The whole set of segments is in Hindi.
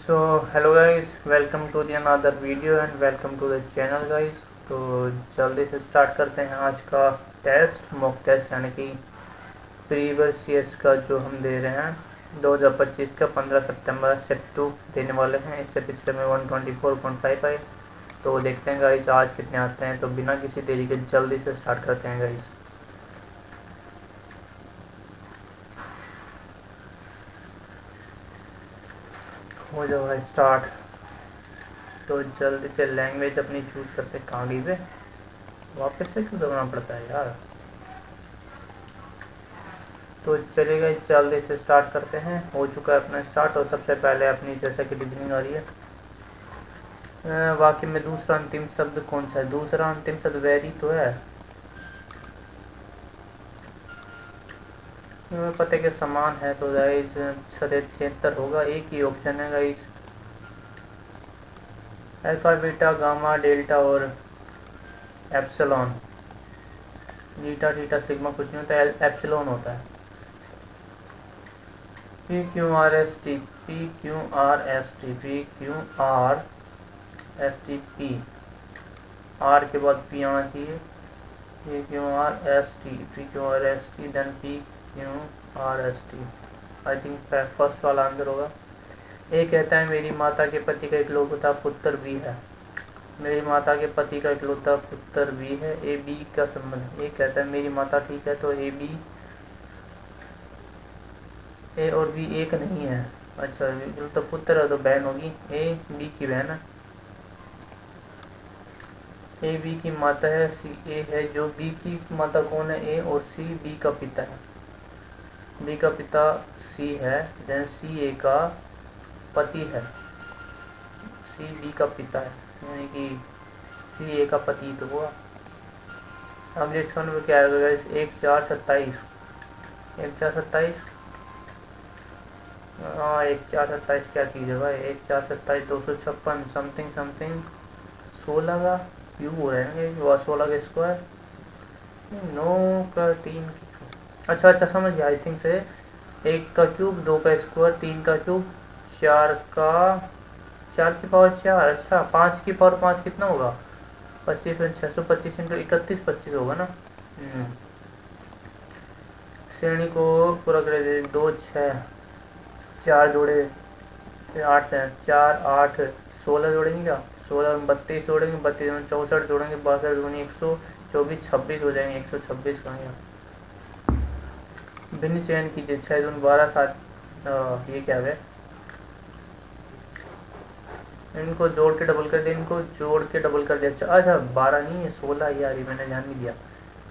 So hello guys, welcome to the another video and welcome to the channel guys. तो जल्दी से स्टार्ट करते हैं आज का टेस्ट, मॉक टेस्ट, यानी कि प्रीवियस ईयर्स का जो हम दे रहे हैं 2025 का 15 सितंबर सेट 2 देने वाले हैं। इससे पिछले में 124.5 आए। तो देखते हैं गाइस आज कितने आते हैं। तो बिना किसी देरी के जल्दी से स्टार्ट करते हैं गाइस। हो जाओ भाई स्टार्ट। तो जल्दी से लैंग्वेज अपनी चूज करते हैं। कहाँ गई पे वापस से क्यों दबाना पड़ता है यार। तो चलिएगा जल्दी से स्टार्ट करते हैं। हो चुका है अपना स्टार्ट। और सबसे पहले अपनी जैसा कि रीजनिंग आ रही है, वाक्य में दूसरा अंतिम शब्द कौन सा है। दूसरा अंतिम शब्द वेरी तो है। पते के समान है तो गाइस 76 होगा। एक ही ऑप्शन है guys. Alpha beta gamma delta और एप्सिलॉन। बीटा थीटा सिग्मा कुछ नहीं होता है, एप्सिलॉन होता है। P Q R S T, P Q R S T, P Q R S T P. R के बाद पी आना चाहिए। P Q R S T, P Q R S T, then P Q R S T. I think first वाला आंसर होगा। ए कहता है मेरी माता के पति का इकलौता पुत्र भी है। मेरी माता के पति का इकलौता पुत्र भी है। ए बी का संबंध। ए कहता है मेरी माता, ठीक है, तो ए बी, ए और बी एक नहीं है। अच्छा, इकलौता पुत्र है तो बहन होगी। ए बी की बहन है। ए बी की माता है, सी ए है। जो बी की माता कौन है, ए, और सी बी का पिता है। बी का पिता सी है, देन सी ए का पति है। सी बी का पिता है, यानी कि सी ए का पति तो हुआ। अगले क्षण में क्या आएगा। 1 4 27। 1 4 27। हाँ, 1 4 27 क्या चीज़ है भाई। 1 4 27 256 समथिंग समथिंग 16 का क्यूब हो रहा है ना। 16 का स्क्वायर, 9 का 3। अच्छा अच्छा, समझ गया। आई थिंक से 1 का क्यूब, 2 का स्क्वायर, 3 का क्यूब, 4 का 4 की पावर 4। अच्छा, 5 की पावर 5 कितना होगा। 25 में 625 इंटू 31 25 होगा ना। श्रेणी को पूरा कर दे। 2 6 4 जोड़े 8 से 4 8 16 जोड़ेंगे क्या। 16 में 32 जोड़ेंगे, 32 में 64 जोड़ेंगे, 62 दूनी 124 26 हो जाएंगे। 126 कहाँ गया। भिन्न चयन कीजिए। 6 दूनी 12 7। ये क्या है। इनको जोड़ के डबल कर दिया। इनको जोड़ के डबल कर दिया। अच्छा, 12 नहीं है 16 यार, ये मैंने ध्यान नहीं दिया।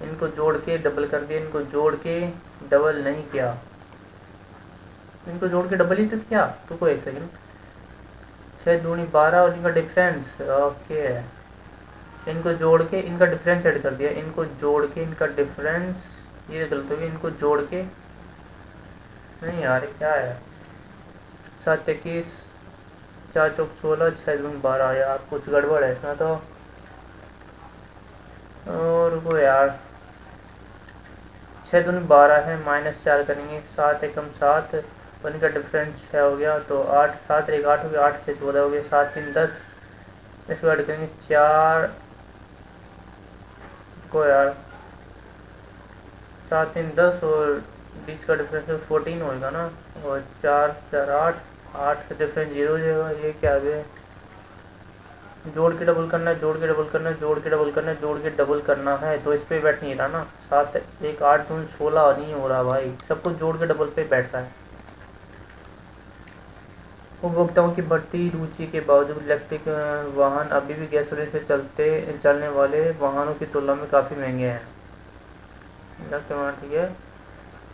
इनको जोड़ के डबल कर दिया। इनको जोड़ के डबल नहीं किया। इनको जोड़ के डबल ही तो किया। तो कोई एक सेकंड। 6 दूनी 12 और इनका डिफरेंस। ओके, इनको जोड़ के इनका डिफरेंस ऐड कर दिया। इनको जोड़ के इनका डिफरेंस, ये गलत हो गया। इनको जोड़ के नहीं यार, क्या है। 7 21 4 चौक 16 6 दूनी 12। यार कुछ गड़बड़ है इसमें तो। और वो यार 6 दूनी 12 है, -4 करेंगे। 7 एकम 7 और इनका डिफरेंस 6 हो गया तो 8, 7 1 8 हो गया। 8 से 14 हो गया। 7 3 10। इसको ऐड करेंगे 4 को यार। 7 3 10 और बीच का डिफरेंस 14 होएगा ना। और 4 4 8, 8 का डिफरेंस 0 हो जाएगा। ये क्या है। जोड़ के डबल करना है, जोड़ के डबल करना है, जोड़ के डबल करना है, जोड़ के डबल करना है। तो इस पे बैठ नहीं रहा ना। 7 1 8 2 16 नहीं हो रहा भाई। सब कुछ जोड़ के डबल पे बैठ रहा है। उपभोक्ताओं की बढ़ती रुचि के बावजूद इलेक्ट्रिक वाहन अभी भी गैसोलीन से चलने वाले वाहनों की तुलना में काफ़ी महंगे हैं। इलेक्ट्रिक वाहन, ठीक है,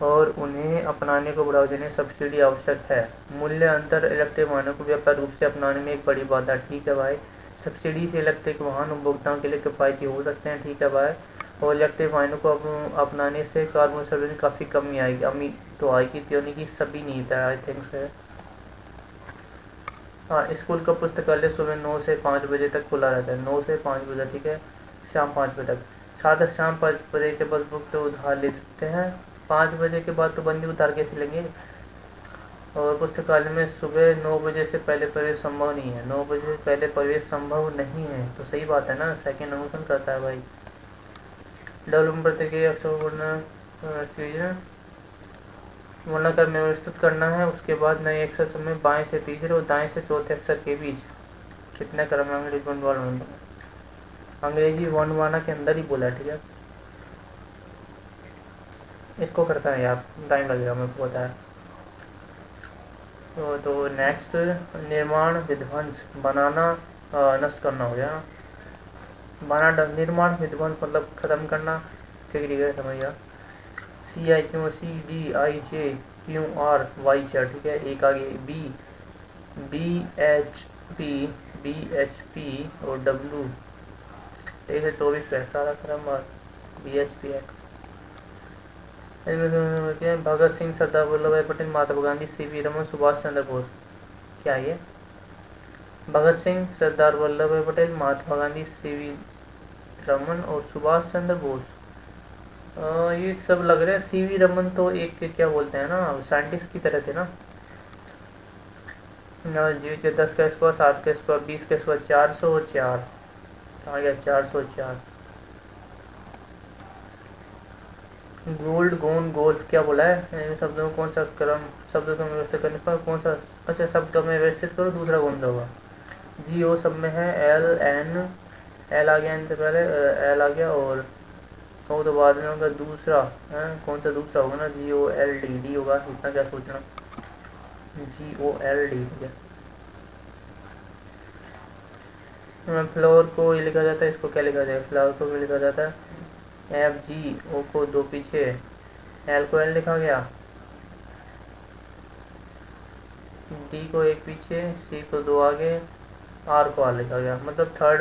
और उन्हें अपनाने को बढ़ावा देने सब्सिडी आवश्यक है। मूल्य अंतर इलेक्ट्रिक वाहनों को व्यापक रूप से अपनाने में एक बड़ी बाधा। ठीक है भाई, सब्सिडी से इलेक्ट्रिक वाहन उपभोक्ताओं के लिए किफ़ायती हो सकते हैं। ठीक है भाई, और इलेक्ट्रिक वाहनों को अपनाने से कार्बन उत्सर्जन काफ़ी कमी आएगी। अमी तो आएगी, यानी कि सभी नहीं था आई थिंक से। हाँ, स्कूल का पुस्तकालय सुबह 9 से 5 बजे तक खुला रहता है। 9 से 5 बजे, ठीक है, शाम 5 बजे तक। छात्र शाम 5 बजे के बाद बुक तो उधार ले सकते हैं। 5 बजे के बाद तो बंदी उधार कैसे लेंगे। और पुस्तकालय में सुबह 9 बजे से पहले प्रवेश संभव नहीं है। 9 बजे से पहले प्रवेश संभव नहीं है, तो सही बात है ना, सेकंड अनुमोदन करता है भाई। डेवलपमेंट प्रत्येक अक्षर चीज़ें वर्णाकार में व्यवस्थित करना है। उसके बाद नए अक्षर में बाएं से तीसरे और दाएं से चौथे अक्षर के बीच कितने क्रम में अंग्रेजी वर्णमाला के अंदर ही बोला है, ठीक है। इसको करता है यार, टाइम लगेगा मेरे को पता है। तो नेक्स्ट निर्माण विध्वंस, बनाना नष्ट करना हो गया। निर्माण विध्वंस मतलब खत्म करना, ठीक है समझ गया। CIQ CDIJQRY, ठीक है। एक आगे BHP और W 124 पे सारा क्रम और BHP एक्स। भगत सिंह, सरदार वल्लभ भाई पटेल, महात्मा गांधी, CV रमन, सुभाष चंद्र बोस। क्या ये भगत सिंह, सरदार वल्लभ भाई पटेल, महात्मा गांधी, CV रमन और सुभाष चंद्र बोस। ये सब लग रहे हैं। CV रमन तो एक क्या बोलते हैं ना, साइंटिस्ट की तरह थे ना। जी 10 का स्क्वायर, 7 का स्क्वायर, 20 का स्क्वायर, 404 आ गया 404। गोल्ड गोन गोल्फ क्या बोला है, इन शब्दों में कौन सा क्रम, शब्दों को व्यवस्थित करने पर कौन सा, अच्छा शब्द में व्यवस्थित करो, दूसरा कौन सा होगा। GO सब में है, एल आ गया इनसे पहले, एल आ गया और वो तो बाद में होगा। दूसरा कौन सा दूसरा होगा ना, GOLD होगा, इतना क्या सोचना, GOLD, ठीक है। फ्लावर को ये लिखा जाता है, इसको क्या लिखा जाए, फ्लावर को भी लिखा जाता है FGO को दो पीछे, एल को एल लिखा गया, D को एक पीछे, C को दो आगे, R को R लिखा गया। मतलब थर्ड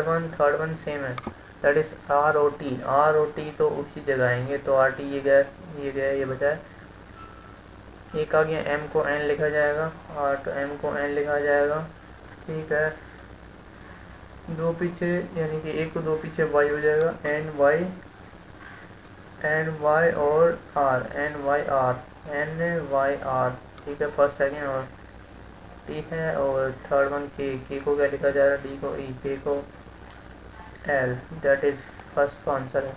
वन सेम है, दैट इज ROT तो उसी जगह आएंगे। तो RT ये गया ये बचा है। एक आ गया M को N लिखा जाएगा, R तो M को N लिखा जाएगा, ठीक है। दो पीछे यानी कि एक को दो पीछे Y हो जाएगा, NY और R, NYR, ठीक है। फर्स्ट सेकेंड और ठीक है। और थर्ड वन के को क्या लिखा जा रहा है, D को E, K को L, that is first answer है।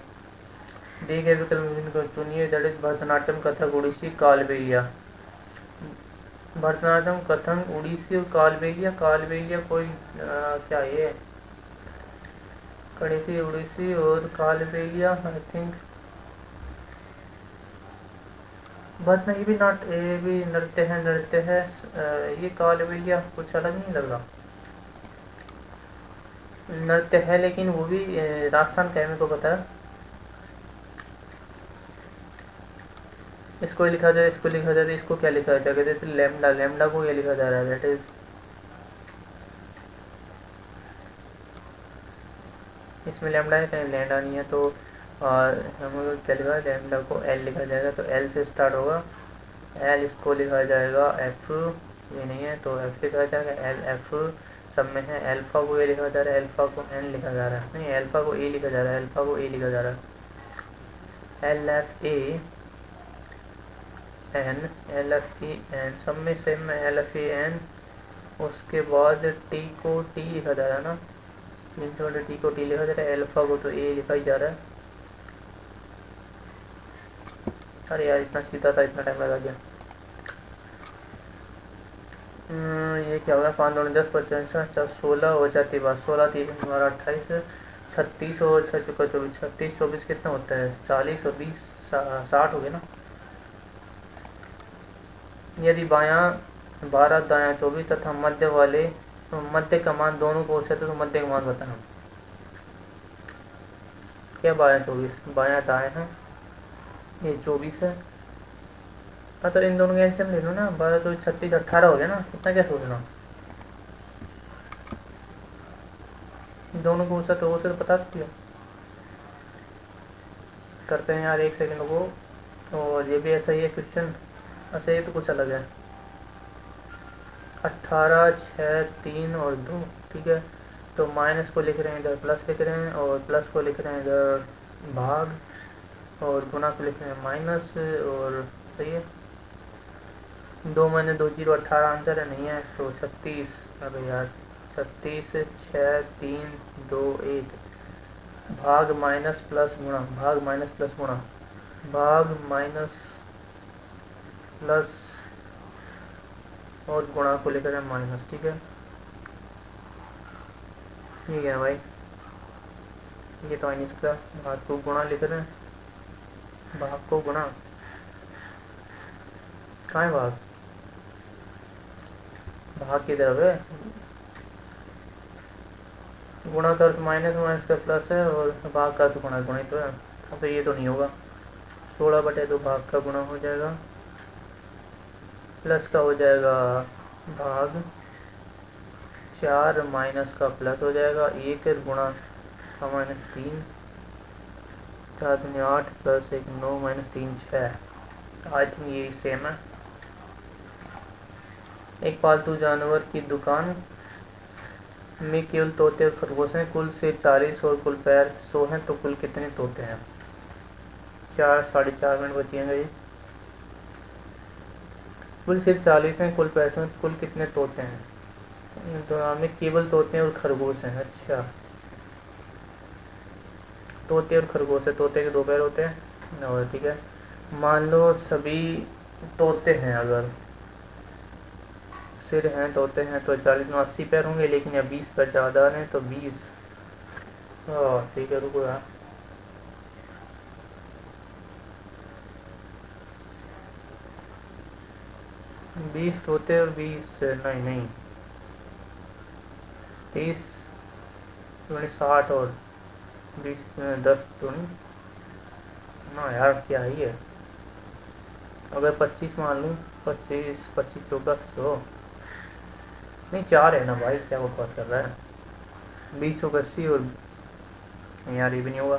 दी गए विकल्प को चुनिए, दैट इज भरतनाट्यम, कथक, उड़ीसी, कालबेलिया। भरतनाट्यम, कथक, उड़ीसी और कालबेलिया कोई क्या ये कड़ीसी, उड़ीसी और कालबेलिया, आई थिंक भरत ये भी नृत्य है। ये कालबेलिया कुछ अलग नहीं लग रहा, नृत्य है लेकिन वो भी राजस्थान का है, मेरे को पता है। इसको लिखा जाए, इसको क्या लिखा जाए, कहते थे लैम्डा को क्या लिखा जा रहा है, दैट इज इसमें लैम्डा है, कहीं लैंडा नहीं है, तो हम क्या लिखा है, लैम्डा को L लिखा जाएगा, तो L से स्टार्ट होगा, L इसको लिखा जाएगा F, ये नहीं है तो F लिखा जाएगा, LF सब में है। अल्फा को ये लिखा जा रहा है, अल्फा को N लिखा जा रहा है, नहीं अल्फा को A लिखा जा रहा है, अल्फा को A लिखा जा रहा है, LFAN सब में सेम में LFAN। उसके बाद T को T लिखा जा रहा है ना, T को T लिखा जा रहा है, अल्फा को तो A लिखा ही जा रहा है। अरे यार इतना सीधा था, इतना टाइम लगा गया। ये क्या होगा, 5 2 10 55 16 हो जाती है बात, 16 3 28 36 और 6 चुका 24, 36 24 कितना होता है, 40 और 20 60 हो गया ना। यदि बायां 12 दायां 24 तथा मध्य का मान दोनों को से तो मध्य का मान बताना। क्या बायां 24, बायां दाएं है, ये 24 है, मतलब इन दोनों का एल्सियम ले लो ना, 12 तो 36 18 हो गया ना, इतना क्या सोचना, दोनों को उससे तो बता दिया। करते हैं यार, एक सेकंड को। और ये भी ऐसा ही है क्वेश्चन, अच्छा ये तो कुछ अलग है, 18 6 3 और 2, ठीक है। तो माइनस को लिख रहे हैं इधर, प्लस लिख रहे हैं, और प्लस को लिख रहे हैं इधर भाग, और गुना को लिख रहे हैं माइनस, और सही है। 2 मैंने 2 जीरो 18 आंसर है, नहीं है तो 36। अरे यार 36 6 3 2 1 भाग माइनस प्लस गुणा, भाग माइनस प्लस गुणा, भाग माइनस प्लस और गुणा को लेकर है माइनस। ठीक है, ये क्या है भाई, ये तो नहीं सकता। भाग को गुणा लिख रहे हैं, भाग को गुणा, कहाँ है भाग, भाग की तरफ है, गुणा का अर्थ माइनस, माइनस का प्लस है और भाग का अर्थ गुणा, गुणित तो है। अब तो ये तो नहीं होगा, 16/2 भाग का गुणा हो जाएगा, प्लस का हो जाएगा भाग, 4 माइनस का प्लस हो जाएगा, 1 गुणा का माइनस 3, 4 दूनी 8 प्लस 1 9 माइनस 3 6। आई थिंक यही सेम है। एक पालतू जानवर की दुकान में केवल तोते और खरगोश हैं, कुल सिर 40 और कुल पैर 100 हैं, तो कुल कितने तोते हैं। 4 साढ़े 4 मिनट बची हैं गई। कुल सिर 40 हैं, कुल पैर 100 हैं, कुल कितने तोते हैं। तो में केवल तोते और खरगोश हैं। अच्छा, तोते और खरगोश है, तोते के 2 पैर होते हैं। और ठीक है, मान लो सभी तोते हैं, अगर सिर हैं तोते हैं तो 40 में 80 पैर होंगे, लेकिन या 20 पैर ज़्यादा हैं तो 20। ठीक है, रुको यार, बीस तोते और 20 नहीं नहीं 30 20 60 और 20 10 तो नहीं ना यार, क्या ही है। अगर 25 मान लूँ, 25 25 चौका 100, नहीं 4 है ना भाई, क्या बकवास कर रहा है। 20 होगा 80 और यार ये भी नहीं होगा।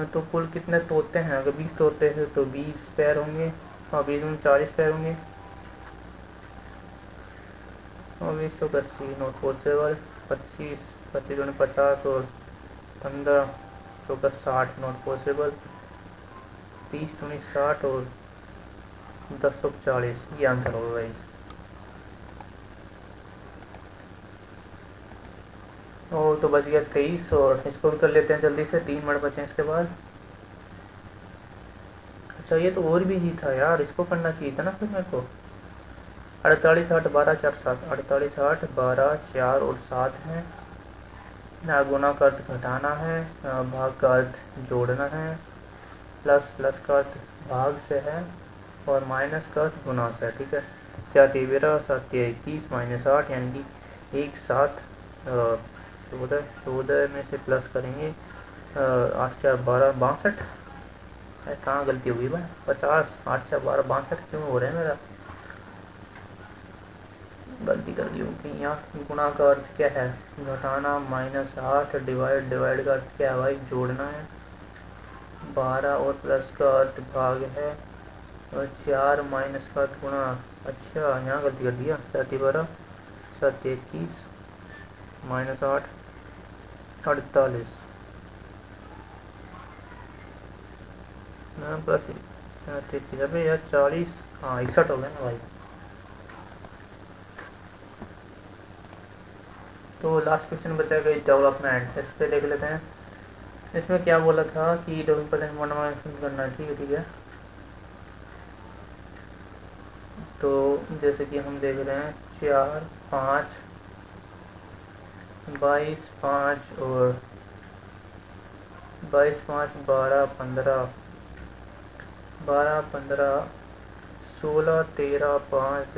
तो कुल कितने तोते हैं, अगर 20 तोते हैं तो 20 पैर होंगे, और 20 में 40 पैर होंगे, और 20 तो 80 नोट पॉसिबल, 25 25 दूनी 50 और 15 चौका 60 नोट पॉसिबल, 30 दूनी 60 और 10 तो 40, ये आंसर होगा गाइस। और तो बच गया 23, और इसको भी कर लेते हैं जल्दी से, 3 मिनट बचे इसके बाद। अच्छा, ये तो और भी ही था यार, इसको करना चाहिए था ना फिर मेरे को। 48 8 12 4 7, 48 8 12 4 और 7 है ना, गुना का अर्थ घटाना है, भाग का अर्थ जोड़ना है, प्लस प्लस का अर्थ भाग से है, और माइनस का अर्थ गुना से है। ठीक है, 4 13 7 21 माइनस 8 यानी कि 1 7 14, 14 में से प्लस करेंगे 8 4 12 62। कहाँ गलती होगी भाई, 50 8 4 12 62 क्यों हो रहा है मेरा, गलती कर दी होगी यहाँ। गुणा का अर्थ क्या है, घटाना, माइनस 8 डिवाइड, डिवाइड का अर्थ क्या है भाई, जोड़ना है, 12 और प्लस का अर्थ भाग है, और 4 माइनस का अर्थ गुणा। अच्छा, यहाँ गलती कर दिया, 7 12 7 21 माइनस 8 48 प्लस 33, अरे यार 40, हाँ 61 हो गया ना भाई। तो लास्ट क्वेश्चन बचा गया डेवलपमेंट, इस पर देख लेते हैं। इसमें क्या बोला था कि डेवलपमेंट मॉडिफिकेशन करना है। ठीक है, ठीक है, तो जैसे कि हम देख रहे हैं 4 5 22 5 और 22 5 12 15 12 15 16 13 5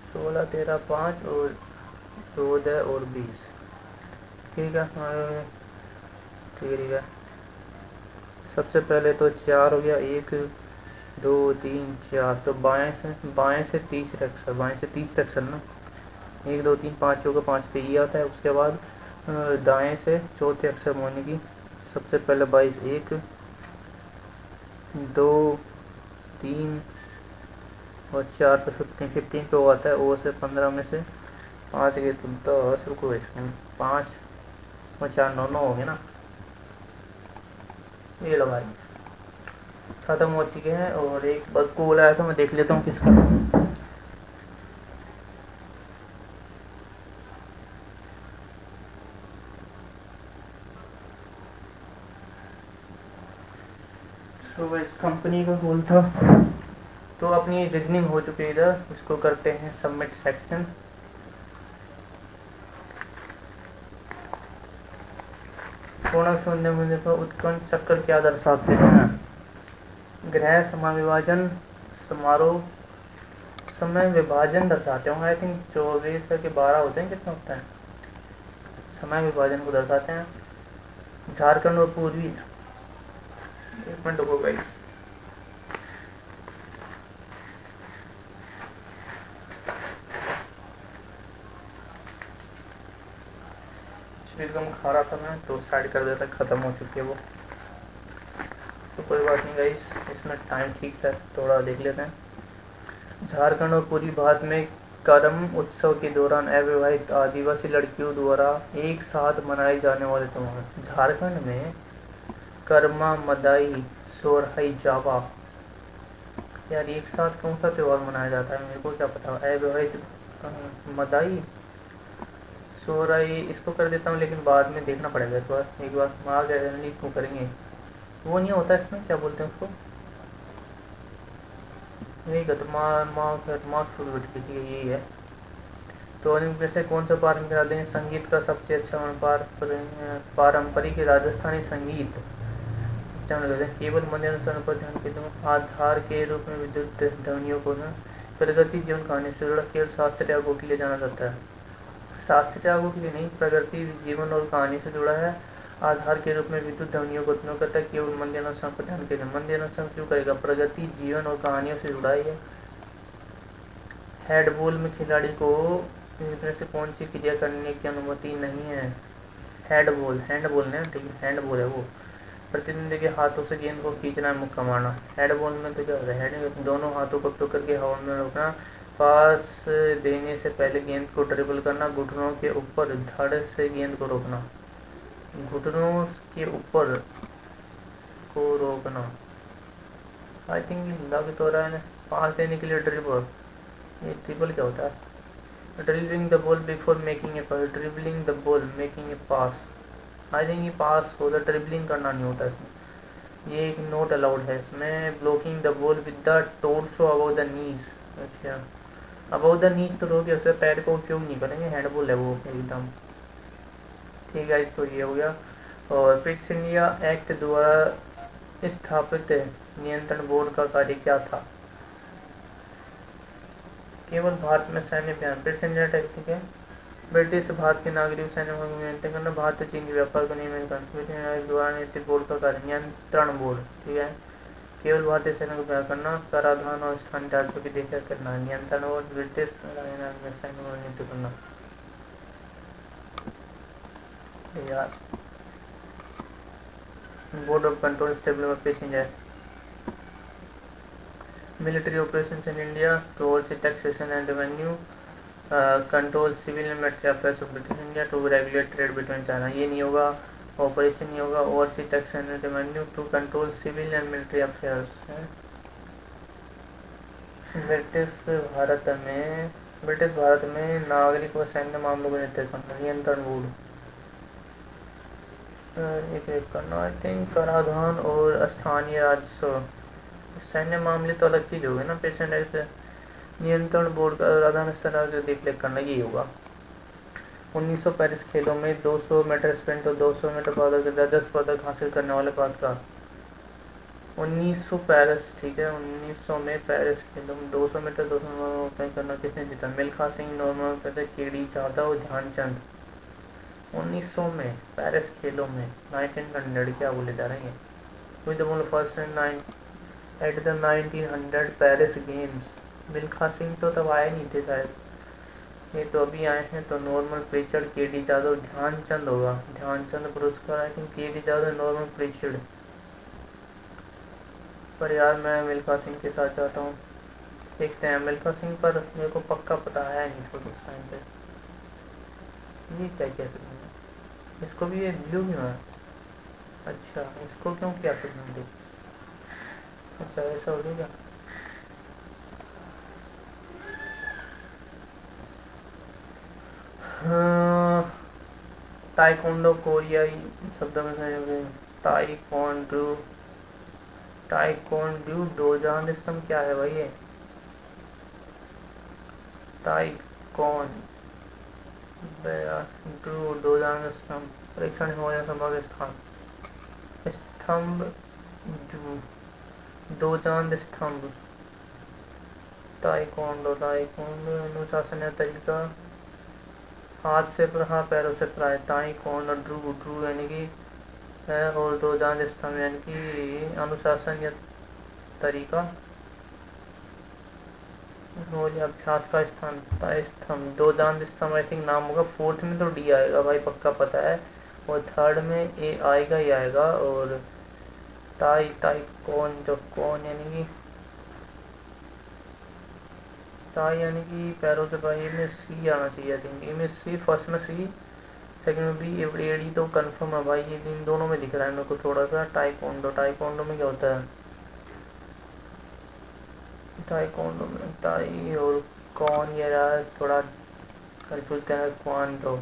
16 13 5 और 14 और 20। ठीक है, ठीक है, सबसे पहले तो 4 हो गया, 1 2 3 4, तो बाएं से 30 अक्षर, बाएं से 30 अक्षर ना, 1 2 3 5 होगा, 5 पे ई आता है। उसके बाद दाएं से चौथे अक्षर होने की, सबसे पहले 22 1 2 3 और 4 पे 15 पे वो आता है, ओ से 15 में से 5 गए तो 10, रुको इसमें 5 और 4 9 9 हो गए ना, ये लगाए। ख़त्म हो चुके हैं। और एक बस कॉल आया था, मैं देख लेता हूँ किसका था। तो इस कंपनी का कॉल था। तो अपनी रीजनिंग हो चुकी है इधर, इसको करते हैं सबमिट सेक्शन। पूर्ण शून्य होने पर उत्पन्न चक्र क्या दर्शाते हैं? ग्रह समाविभाजन समारोह समय विभाजन दर्शाते होंगे। आई थिंक 24 के 12 होते हैं, कितना होता है? समय विभाजन को दर्शाते हैं। झारखंड और पूर्वी, एक मिनट रुको भाई। एकदम खा रहा था मैं, तो साइड कर देता, ख़त्म हो चुकी है वो। तो कोई बात नहीं गाइस, इसमें टाइम ठीक है, थोड़ा देख लेते हैं। झारखंड और पूर्वी भारत में करम उत्सव के दौरान अविवाहित आदिवासी लड़कियों द्वारा एक साथ मनाए जाने वाले त्योहार। झारखंड में कर्मा, मदाई, सोरहाई, जावा, यार एक साथ कौन सा त्योहार मनाया जाता है, मेरे को क्या पता। अविवाहित मदाई, सोरहाई, इसको कर देता हूँ, लेकिन बाद में देखना पड़ेगा इस बार। एक बार मार्क एडनली क्यों करेंगे, वो नहीं होता इसमें, क्या बोलते हैं उसको, यही कहते मार्क यही है। तो इनमें से कौन सा पारंपरिक करा देंगे? संगीत का सबसे अच्छा पारंपरिक राजस्थानी संगीत। केवल मनोरंजन पर ध्यान केंद्रित आधार के रूप में विद्युत ध्वनियों को न प्रगति जीवन कहानी से जुड़ा केवल शास्त्रीय रागों के लिए जाना जाता है। शास्त्रीय रागों के लिए नहीं, प्रगति जीवन और कहानी से जुड़ा है। आधार के रूप में विद्युत ध्वनियों को उत्पन्न करता है, केवल मंदिरानुसार पर ध्यान केंद्रित। मंदिरानुसार क्यों करेगा? प्रगति जीवन और कहानियों से जुड़ा ही है। हैंडबॉल में खिलाड़ी को इनमें से कौन सी क्रिया करने की अनुमति नहीं है? हैंडबॉल, हैंडबॉल ने ठीक है, हैंडबॉल है वो। प्रतिद्वंदी के हाथों से गेंद को खींचना है, मुक्का मारना। हैंडबॉल में तो क्या होता है? हेडिंग दोनों हाथों को पकड़ के हवा में रोकना, पास देने से पहले गेंद को ड्रिबल करना, घुटनों के ऊपर धड़ से गेंद को रोकना, घुटनों के ऊपर को रोकना। आई थिंक लग तो रहा है पास देने के लिए ड्रिबल। ये ड्रिबल क्या होता है? Dribbling the ball before making a pass, dribbling the ball making a pass. I think ये पास होता, ड्रिबलिंग करना नहीं होता इसमें, ये एक नोट अलाउड है इसमें। Blocking the ball with the torso about the knees. अच्छा, अबाउट द नीज तो रोक, उससे पैर को उपयोग नहीं करेंगे, हैंडबॉल है वो एकदम ठीक है। इसको ये हो गया। और फिक्स इंडिया एक्ट द्वारा स्थापित नियंत्रण बोर्ड का कार्य क्या था? केवल भारत में सैन्य अभियान। फिक्स इंडिया एक्ट है ब्रिटिश भारत के नागरिक सैन्य में नियंत्रण करना, भारत चीन के व्यापार को नियमित करना। द्वारा नीति बोर्ड का कार्य नियंत्रण बोर्ड ठीक है। केवल भारतीय सेना को व्यवहार करना, कराधान और स्थानीय राज्यों की देखरेख करना। नियंत्रण और ब्रिटिश सैन्य को नियंत्रित करना। यार board of control stable passenger military operations in India to oversee taxation and revenue, control civil and military affairs of British India to regulate trade between China. ये नहीं होगा, ऑपरेशन नहीं होगा। Oversee tax and revenue to control civil and military affairs है। ब्रिटिश भारत में नागरिक व सैन्य मामलों को नियंत्रित करना, नियंत्रण बोर्ड एक करना। आई थिंक कराधान और स्थानीय राजस्व। सैन्य मामले तो अलग चीज हो गई ना, पेशेंट एक्ट। नियंत्रण बोर्ड का कराधान स्तर देख रेख करना, ये होगा। 1900 पेरिस खेलों में 200 मीटर स्प्रिंट और 200 मीटर पदक रजत पदक हासिल करने वाले पदकार। 1900 पेरिस ठीक है, 1900 में पेरिस खेलों में 200 मीटर 200 करना किसने जीता? मिल्खा सिंह, नॉर्मन पैदल, केडी जाधव और ध्यानचंद। 1900 में पेरिस खेलों में 1900 क्या बोले जा रहे हैं? With the first at the 1900 Paris games. Milkha Singh तो तब आए नहीं थे शायद, ये तो अभी आए हैं। तो Norman Pritchard, KD Jadhav, Dhyanchand होगा। ध्यानचंद पुरस्कार I think KD Jadhav, Norman Pritchard. पर यार मैं मिल्खा सिंह के साथ जाता हूँ, देखते हैं। मिल्खा सिंह पर मेरे को पक्का पता है नहीं तो उस टाइम पे। ये क्या किया तुमने? इसको भी ये ब्लू क्यों है? अच्छा, इसको क्यों किया तुमने? अच्छा ऐसा हो गया। हाँ, ताइक्वांडो कोरियाई शब्दों में से हो गए। ताइक्वांडो, ताइक्वांडो डोजान स्तंभ क्या है भाई ये? ताइक्वान ड्रू डोजान स्तंभ, परीक्षण हो या संभव स्थान। स्तंभ ड्रू, डोजान स्तंभ। ताइक्वांडो, ताइक्वांडो अनुशासन या तरीका, हाथ से प्रहार पैरों से प्रहार। ताइक्वांडो ड्रू, ड्रू यानी कि है, और डोजान स्तंभ यानी कि अनुशासन या तरीका और ये अभ्यास का स्थान। ताई स्तंभ, दो दान स्तंभ आई थिंक नाम होगा। फोर्थ में तो डी आएगा भाई, पक्का पता है। और थर्ड में ए आएगा ही आएगा। और ताई, ताई कौन, जो कौन यानी कि ताई यानी कि पैरों से भाई में सी आना चाहिए। आई थिंक ए में सी, फर्स्ट में सी, सेकंड में बी, एडी तो कंफर्म है भाई। ये इन दोनों में दिख रहा है मेरे को थोड़ा सा। टाइकोंडो, टाइकोंडो में क्या होता है? टाइकोंडो में टाई और कौन, ये रहा थोड़ा कंफ्यूज कर रहा है। क्वांडो,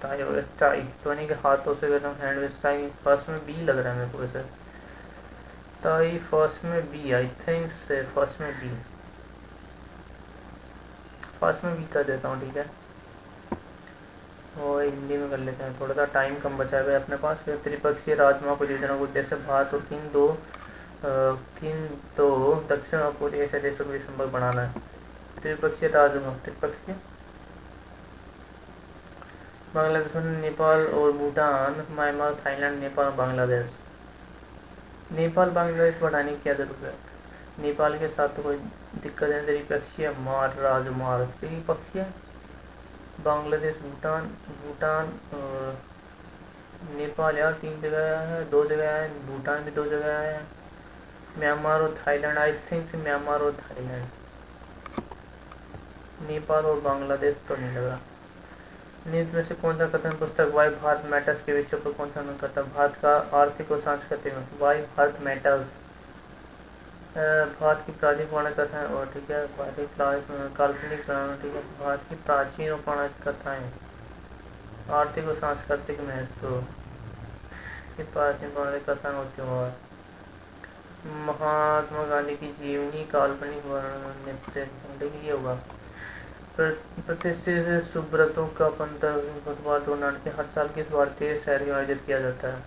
टाई और टाई तो नहीं कि हाथों से करना, हैंड में टाई। फर्स्ट में बी लग रहा है मेरे को वैसे। टाई फर्स्ट में बी आई थिंक से, फर्स्ट में बी, फर्स्ट में बी कर देता हूँ ठीक है। और हिंदी में कर लेते हैं, थोड़ा सा टाइम कम बचा है अपने पास। त्रिपक्षीय राजमा परियोजना को उद्देश्य भारत और किन दो दक्षिण और पूर्वी एशिया देशों के बीच संपर्क बढ़ाना है। त्रिपक्षीय राजमा, त्रिपक्षीय बांग्लादेश, नेपाल और भूटान, म्यांमार, थाईलैंड, नेपाल और बांग्लादेश। नेपाल बांग्लादेश बढ़ाने की क्या जरूरत है? नेपाल के साथ तो कोई दिक्कत है। त्रिपक्षीय मार राजमार्ग, त्रिपक्षीय बांग्लादेश, भूटान, भूटान और नेपाल यार, 3 जगह है, 2 जगह है। भूटान भी 2 जगह है। म्यांमार और थाईलैंड, आई थिंक म्यांमार और थाईलैंड। नेपाल और बांग्लादेश तो नहीं लगा। निम्न में से कौन सा कथन पुस्तक वाई भारत मैटर्स के विषय पर कौन सा वर्णन करता है? भारत का आर्थिक और सांस्कृतिक, वाई भारत मैटर्स। भारत की प्राचीन पौराणिक कथाएं, और ठीक है काल्पनिक पुराण, ठीक है। भारत की प्राचीन और पौराणिक कथाएं, आर्थिक और सांस्कृतिक महत्व की प्राचीन पौराणिक कथाएं और त्योहार। महात्मा गांधी की जीवनी, काल्पनिक वर्णन, ये होगा। प्रतिष्ठित सुब्रतों का फुटबॉल टूर्नामेंट हर साल किस भारतीय शहर में आयोजित किया जाता है?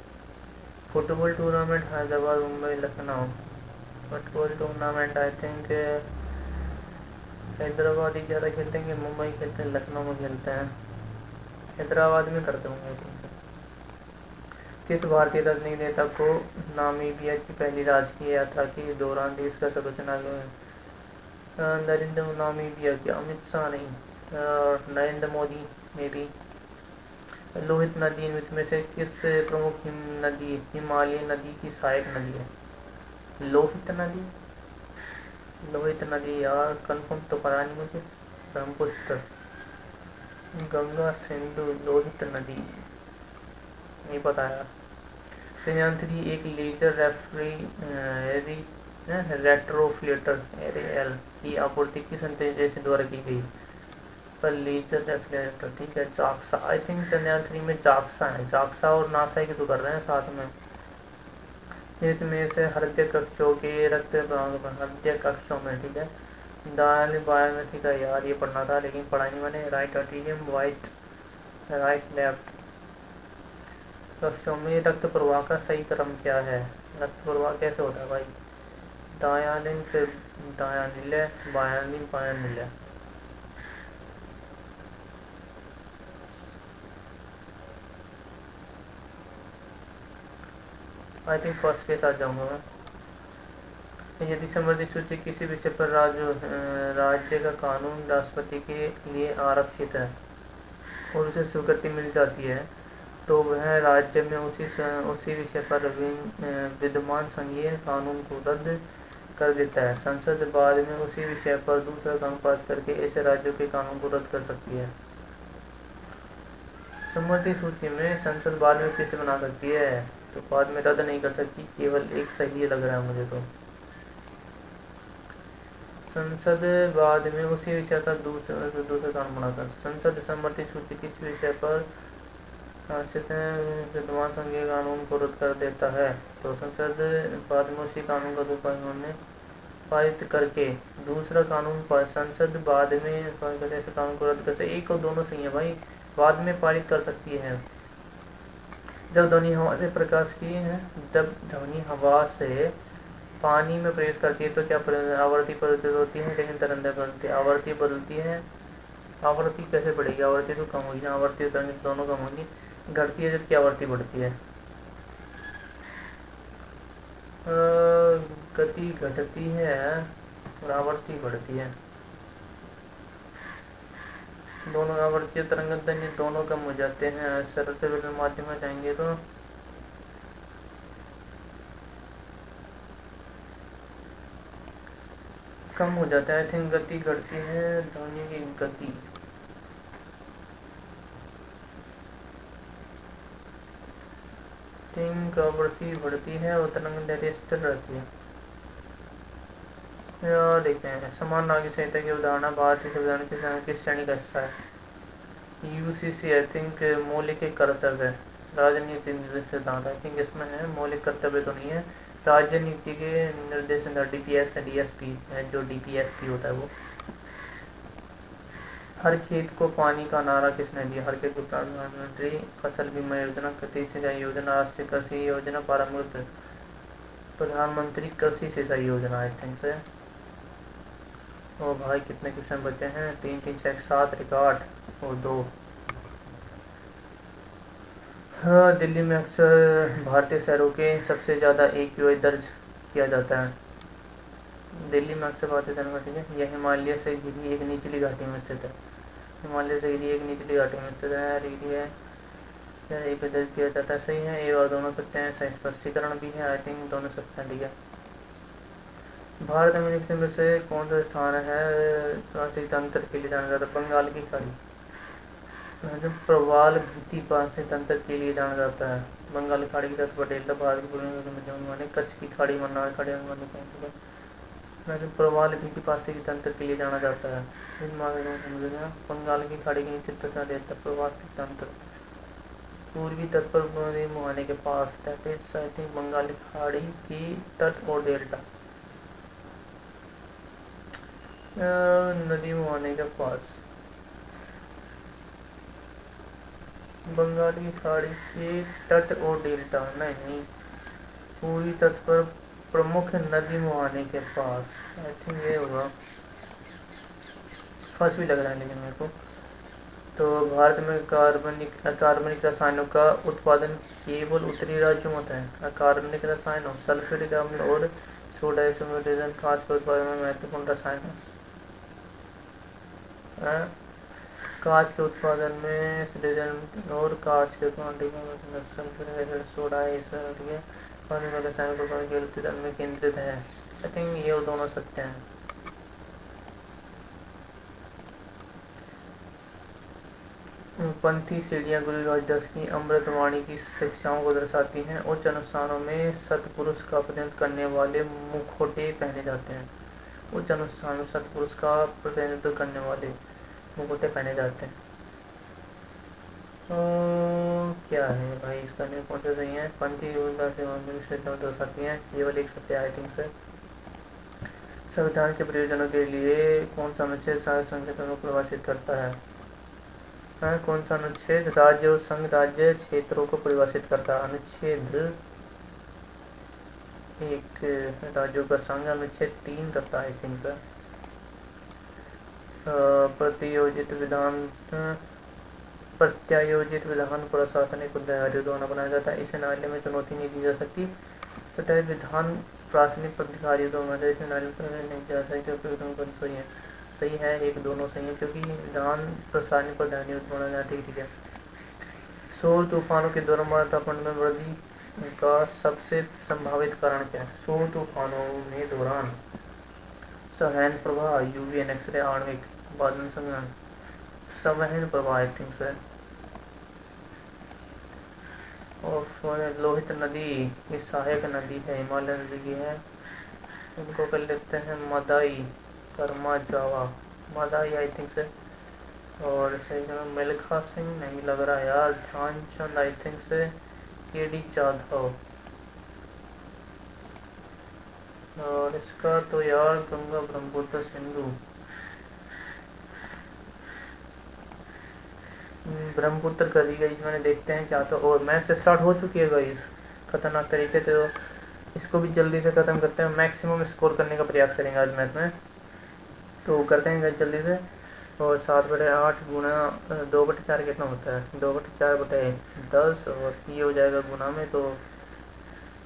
Football tournament Hyderabad, Mumbai, Lucknow. Football tournament I think Hyderabad ही ज़्यादा खेलते हैं कि मुंबई खेलते हैं, लखनऊ में खेलते हैं। हैदराबाद में करते होंगे आई थिंक। किस भारतीय राजनीतिक नेता को नामीबिया की पहली राजकीय यात्रा के दौरान देश का सर्वोच्च नागरिक? नरेंद्र, नामीबिया की अमित शाह नहीं, नरेंद्र मोदी में भी। लोहित नदी में से किस प्रमुख हिम नदी, हिमालय नदी की सहायक नदी है? लोहित नदी, लोहित नदी यार कंफर्म तो पता नहीं मुझे। ब्रह्मपुत्र, गंगा, सिंधु, लोहित नदी नहीं पता यार। चंद्रयान 3 एक लेजर रेट्रोफ्लेटर एल की आपूर्ति किस अंतरिक्ष द्वारा की गई? पर लेजर रेफ्लेक्टर, ठीक है। जाक्सा, आई थिंक चंद्रयान 3 में जाक्सा है। जाक्सा और नासा की तो कर रहे हैं साथ में। में से हृदय कक्षों के रक्त हृदय कक्षों में, ठीक है। दाल बाय में, ठीक है यार, ये पढ़ना था लेकिन पढ़ा नहीं मैंने। राइट आर्टीरियम, वाइट राइट लेफ्ट कक्षों में रक्त प्रवाह का सही क्रम क्या है? रक्त प्रवाह कैसे होता है भाई? दायानिन, फिर दायानिलय, बायानिन, बायानिलय। आई थिंक फर्स्ट के साथ जाऊंगा मैं। यदि समृद्धि सूची किसी विषय पर राज्य का कानून राष्ट्रपति के लिए आरक्षित है और उसे स्वीकृति मिल जाती है, तो वह राज्य में उसी विषय पर विद्यमान संघीय कानून को रद्द कर देता है। संसद बाद में उसी विषय पर दूसरा कानून पास करके ऐसे राज्यों के कानून को रद्द कर सकती है। समृद्धि सूची में संसद बाद में किसे बना सकती है? तो बाद में रद्द नहीं कर सकती, केवल एक सही लग रहा है मुझे तो। संसद बाद में उसी विषय का दूसरा कानून बनाता। संसद सम्मति सूची किस विषय पर विद्यमान संघीय कानून को रद्द कर देता है? तो संसद बाद में उसी कानून का दूसरा पारित करके दूसरा कानून पर संसद बाद में ऐसे कानून को रद्द करते। एक और दोनों सही है भाई, बाद में पारित कर सकती है। जब ध्वनि हवा से प्रकाश की है, जब ध्वनि हवा से पानी में प्रवेश करती है तो क्या आवृत्ति परिवर्तित होती है, लेकिन तरंगें बदलती है। आवृत्ति बदलती है, आवृत्ति कैसे बढ़ेगी? आवृत्ति तो कम होगी ना, आवृत्ति तरंग दोनों कम होगी, घटती है जबकि आवृत्ति बढ़ती है। गति घटती है और आवृत्ति बढ़ती है, दोनों आवृत्ति तरंग दोनों कम हो जाते हैं। सरल से विरल माध्यम में जाएंगे तो कम हो जाता है। आई थिंक गति घटती है, ध्वनि की गति आवृत्ति बढ़ती है और तरंग दैर्ध्य स्थिर रहती है। देखते हैं समान नागरिक संहिता की उदाहरण भारतीय संविधान किस श्रेणी का हिस्सा है? यूसीसी आई थिंक मौलिक कर्तव्य, राजनीति सिद्धांत आई थिंक इसमें है, मौलिक कर्तव्य तो नहीं है। राजनीति के निर्देश डीपीएस डीएसपी है, जो डीपीएसपी होता है वो। हर खेत को पानी का नारा किसने दिया? हर खेत को प्रधानमंत्री फसल बीमा योजना, कृषि सिंचाई योजना, राष्ट्रीय कृषि योजना, पारंपरिक प्रधानमंत्री कृषि सिंचाई योजना आई थिंक से। ओ भाई कितने क्वेश्चन बचे हैं? 3 3 6 7 8 और 2। हाँ, दिल्ली में अक्सर भारतीय शहरों के सबसे ज़्यादा AQI दर्ज किया जाता है। दिल्ली में अक्सर भारतीय शहरों में, ठीक है, यह हिमालय से घिरी एक निचली घाटी में स्थित है। हिमालय से घिरी एक निचली घाटी में स्थित है, एक दर्ज किया जाता है, सही है। ए और दोनों सत्य हैं, सही स्पष्टीकरण भी है, आई थिंक दोनों सत्य हैं, ठीक है। भारत में से कौन सा स्थान है राष्ट्रीय तंत्र के लिए जाना जाता है? बंगाल की खाड़ी, प्रवाल भीति पास तंत्र के लिए जाना जाता है। बंगाल की खाड़ी की तट पर डेल्टा भारत की कच्छ की खाड़ी मन्नार खाड़ी प्रवाल भीति पास की तंत्र के लिए जाना जाता है। बंगाल की खाड़ी के नीचे तथा डेल्टा प्रवाल की तंत्र पूर्वी तट पर मुहाने के पास, that is I think Bengal की खाड़ी की तट और डेल्टा नदी मुहाने के पास, बंगाल की खाड़ी के तट और डेल्टा नहीं, पूर्वी तट पर प्रमुख नदी मुहाने के पास, आई थिंक ये होगा। फर्स्ट भी लग रहा है लेकिन मेरे को। तो भारत में कार्बनिक रसायनों का उत्पादन केवल उत्तरी राज्यों में होता है। कार्बनिक रसायनों सल्फ्यूरिक अम्ल और सोडियम कांच के उत्पादन में महत्वपूर्ण रसायन है। कांच के उत्पादन में सिलिकॉन और कांच के उत्पादन सल्फ्यूरिक सोडा पानी वाले रसायनों को केवल उत्तरी में केंद्रित है। आई थिंक ये दोनों सत्य हैं। पंथी सीढ़ियाँ गुरु राजदास की अमृतवाणी की शिक्षाओं को दर्शाती हैं। उच्च अनुष्ठानों में सतपुरुष का प्रतिनिधित्व करने वाले मुखौटे पहने जाते हैं। उच्च अनुष्ठान में सतपुरुष का प्रतिनिधित्व करने वाले मुखौटे पहने जाते हैं। तो क्या है भाई इसका नहीं कौन सा सही है? पंथी दर्शाती हैं, केवल एक सत्य आई थिंक से। संविधान के प्रयोजनों के लिए कौन सा अनुच्छेद संगठनों को परिभाषित करता है? कौन सा अनुच्छेद राज्य और संघ राज्य क्षेत्रों को परिभाषित करता है? अनुच्छेद 1 राज्यों का संघ, अनुच्छेद 3 करता है चिंता। प्रत्यायोजित विधान प्रशासनिक उद्देश्यों द्वारा बनाया जाता है, इसे न्यायालय में चुनौती नहीं दी जा सकती। प्रत्यायोजित विधान प्रशासनिक अधिकारियों द्वारा नहीं जा सकती, सही है। सही है, एक दोनों सही है क्योंकि विधान प्रशासनिक पर ध्यान बनाया जाता है, ठीक है। सौर तूफानों के दौरान वातावरण में वृद्धि का सबसे संभावित कारण क्या है? सौर तूफानों में दौरान संवहन प्रवाह, यूवी एक्सरे, आणविक बादल संग्रहण, संवहन प्रवाह आई थिंक से। और लोहित नदी ये सहायक नदी है, हिमालय नदी की है। इनको कर लेते हैं मदाई, कर्मा जावा, मदाई आई थिंक से। और सही जगह मिल्खा सिंह नहीं लग रहा यार, ध्यानचंद आई थिंक से, के डी जाधव। और इसका तो यार गंगा ब्रह्मपुत्र सिंधु, ब्रह्मपुत्र कर दी गई मैंने, देखते हैं क्या। तो और मैच स्टार्ट हो चुकी है गाइस खतरनाक तरीके से। तो इसको भी जल्दी से ख़त्म करते हैं, मैक्सिमम स्कोर करने का प्रयास करेंगे आज मैच में। तो करते हैं गाइस जल्दी से। और 7/8 गुना 2/4 कितना होता है, 2/4/10, और ये हो जाएगा गुना में तो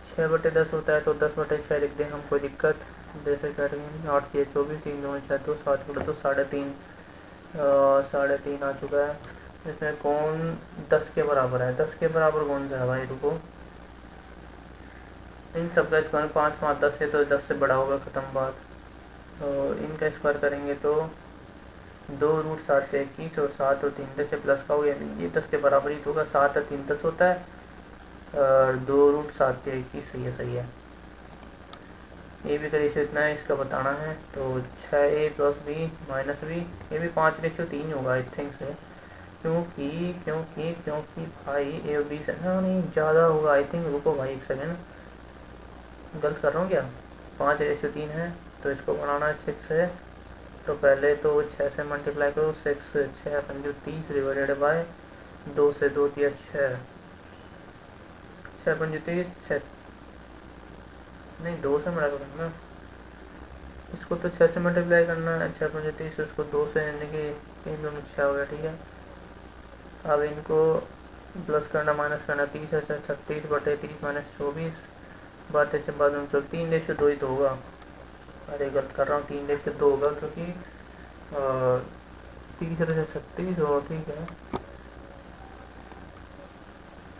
6/10 होता है। तो 10/6 लिख दें हम, कोई दिक्कत जैसे करेंगे। 8 के 24, 3 2 6 2, 7 3 3.5 आ चुका है। इसमें कौन 10 के बराबर है, 10 के बराबर कौन सा है भाई, रुको। इन सब का स्क्वायर 5 5 10 है, तो 10 से बड़ा होगा, ख़त्म बात। और इनका स्क्वायर करेंगे तो 2√7 21, और 7 और 3 10 प्लस का हो गया, ये 10 के बराबर ही तो होगा। 7 और 3 10 होता है, और 2√7 21 सही है, सही है। ए भी का रेशियो इतना है, इसका बताना है। तो 6a + b - b, ये भी 5:3 होगा आई थिंक से। क्योंकि क्योंकि क्योंकि भाई ए और बी से हाँ नहीं ज़्यादा होगा आई थिंक। रुको भाई एक सेकेंड, गलत कर रहा हूँ क्या। 5:3 है, तो इसको बनाना है 6 है। तो पहले तो 6 से मल्टीप्लाई करो, 6 6 5 30 डिवाइडेड बाय 2 से 2 3 6, 6 5 30 6, नहीं 2 से मल्टीप्लाई करना है इसको, तो 6 से मल्टीप्लाई करना है। 6 5 30, उसको 2 से, यानी कि 3 2 6 हो गया, ठीक है। अब इनको प्लस करना माइनस करना, 30 अच्छा 36/30 - 24 बात है बाद में, तो 3:2 ही तो होगा। अरे गलत कर रहा हूँ, 3:2 होगा, क्योंकि 30 से 36 हो, ठीक है।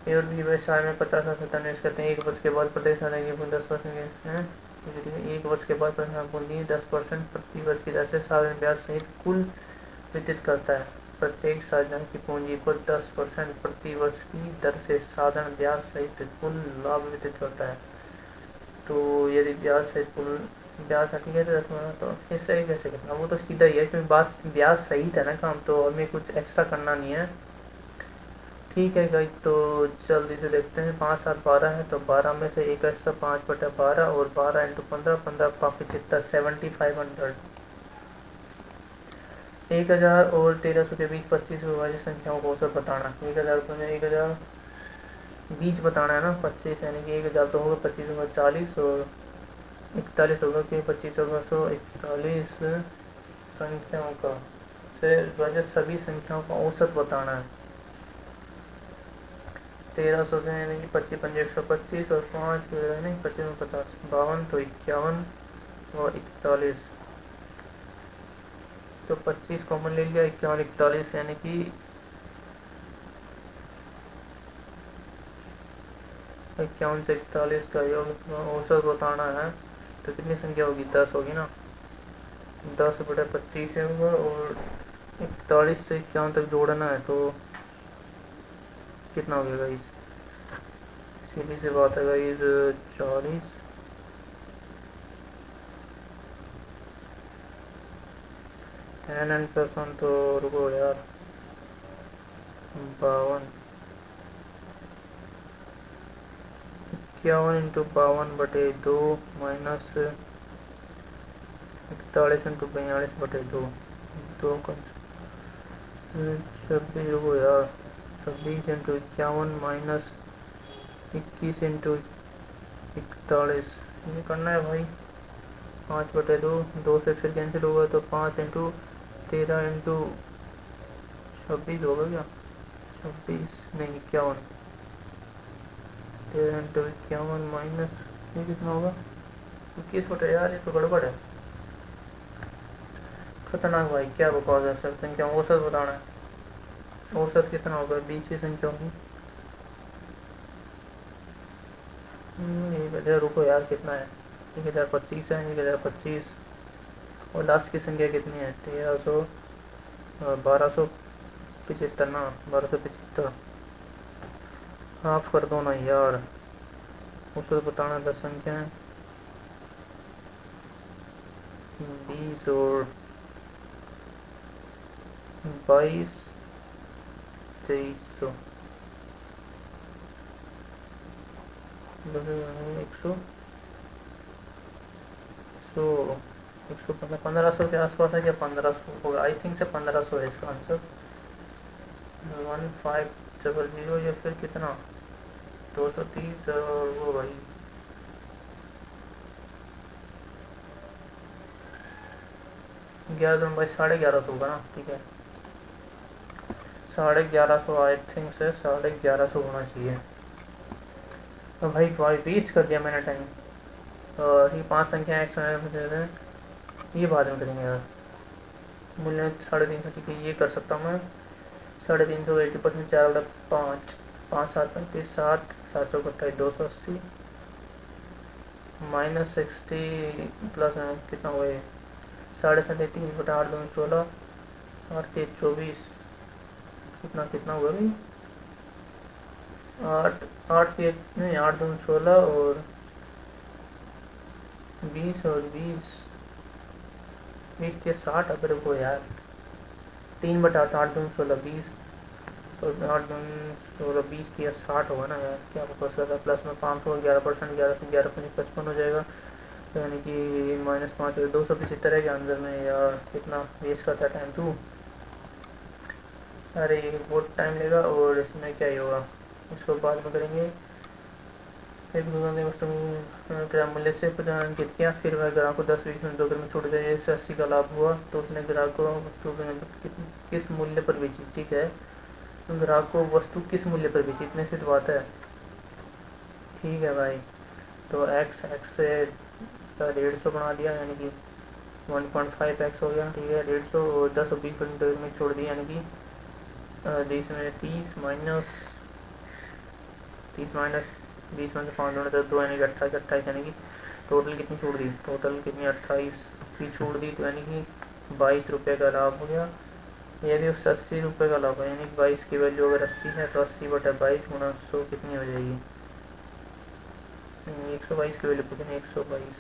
ए और बी वैसे में 50 और 97 करते हैं। 1 वर्ष के बाद प्रत्येक साल की 10% है, 1 वर्ष के बाद 10% प्रति वर्ष की दर से साधारण ब्याज सहित कुल वितरित करता है। प्रत्येक साझेदार की पूंजी पर 10% प्रति वर्ष की दर से साधारण ब्याज सहित कुल लाभ वितरित करता है। तो यदि ब्याज सहित कुल ब्याज ठीक है, तो इससे कैसे करना, वो तो सीधा ही है, क्योंकि ब्याज सही था ना काम, तो हमें कुछ एक्स्ट्रा करना नहीं है। ठीक है गाइस, तो जल्दी से देखते हैं। 5 7 12 है, तो 12 में से एक ऐसा 5/12, और 12 × 15 15 5 7500। 1000 और 1300 के बीच 25 विभाजित संख्याओं को औसत बताना। 1000 में 1000 बीच बताना है ना, 25 यानी कि 1000 तो होगा, 25 होगा 40, और 41 होगा कि 25 होगा 141 संख्याओं का से विभाजित सभी संख्याओं का औसत बताना है। 1300 से यानी कि 25 5 125, और 5 नहीं 25 में 50 52, तो 51 और 41, तो 25 कॉमन ले लिया, 51 41, यानी कि 51 से 41 का योग औसत बताना है। तो कितनी संख्या होगी, 10 होगी ना, 10/25 होगा, और 41 से 51 तक जोड़ना है, तो कितना हो गया गाइस, सीधी सी बात है गाइस, 40 10 तो रुको यार, 52 51 × 52/2 माइनस 41 × 42/2, 2 का 26, रुको यार, 26 × 51 माइनस 21 × 41, ये करना है भाई। 5/2, 2 से फिर कैंसिल होगा, तो 5 × 13 × 26 होगा क्या, 26 नहीं 51, 13 × 51 माइनस ये कितना होगा, 21 यार, ये तो गड़बड़ है, खतरनाक भाई, क्या बकवास है सर। संख्या औसत बताना है, औसत कितना होगा, बीच की संख्या होगी। रुको यार, कितना है, 1025 है, 1025, और लास्ट की संख्या कितनी है, 1300 1275 ना, 1275, हाफ कर दो ना यार, उसको तो बताना 10 संख्या है। 20 और 22, 2300, 100, 1500 के आसपास है क्या? 1500 होगा आई थिंक से, 1500 है इसका आंसर। 1500 या फिर कितना, 230 और वो भाई 11 भाई 1150 होगा ना, ठीक है 1150 आई थिंक से 1150 होना चाहिए। तो भाई भाई वेस्ट कर दिया मैंने टाइम। और ये 5 संख्या एक्स ये बाद में करेंगे यार। मूल्य 350, ठीक है ये कर सकता हूँ मैं। 350 80%, 4/5, 5 7 35 7 7 2 280 -60 प्लस कितना हुआ ये, 7.5 3/8 2 16 8 3 24, कितना कितना हुआ भाई, 8 8 3 नहीं 8 2 16 और 20 और 20 20 के 60, अगर वो यार 3/8 8 2 16 20 और 8 2 16 20 के 60 होगा ना यार, क्या बकवास कर रहा है। प्लस में 500 11%, 11 से 11 5 55 हो जाएगा, तो यानी कि -5 275 है के आंसर में। यार कितना वेस्ट करता है टाइम तू। अरे ये बहुत टाइम लेगा और इसमें क्या ही होगा, इसको बाद में करेंगे। एक दुकान ने वस्तु ग्राम मूल्य से अंकित किया, फिर वह ग्राहक को 10-20 में 2 में छूट गई, 80 का लाभ हुआ, तो उसने ग्राहक को वस्तु किस मूल्य पर बेची, ठीक है ग्राहक को वस्तु किस मूल्य पर बेची, इतने से तो बात है। ठीक है भाई, तो एक्स एक्स से 150 बना दिया, यानी कि 1.5x हो गया, ठीक है 150 और 10 और 20 में छोड़ दिया, यानी कि 20 में 30 माइनस 20 में से 5 जोड़े तो 2, यानी कि 28 28, यानी कि टोटल कितनी छूट दी, टोटल कितनी 28 की छूट दी, तो यानी कि 22 रुपये का लाभ हो गया। यदि उससे 80 रुपये का लाभ है, यानी कि 22 की वैल्यू अगर 80 है तो 80/22 गुना 100 कितनी हो जाएगी, 122 की वैल्यू कितनी, 122।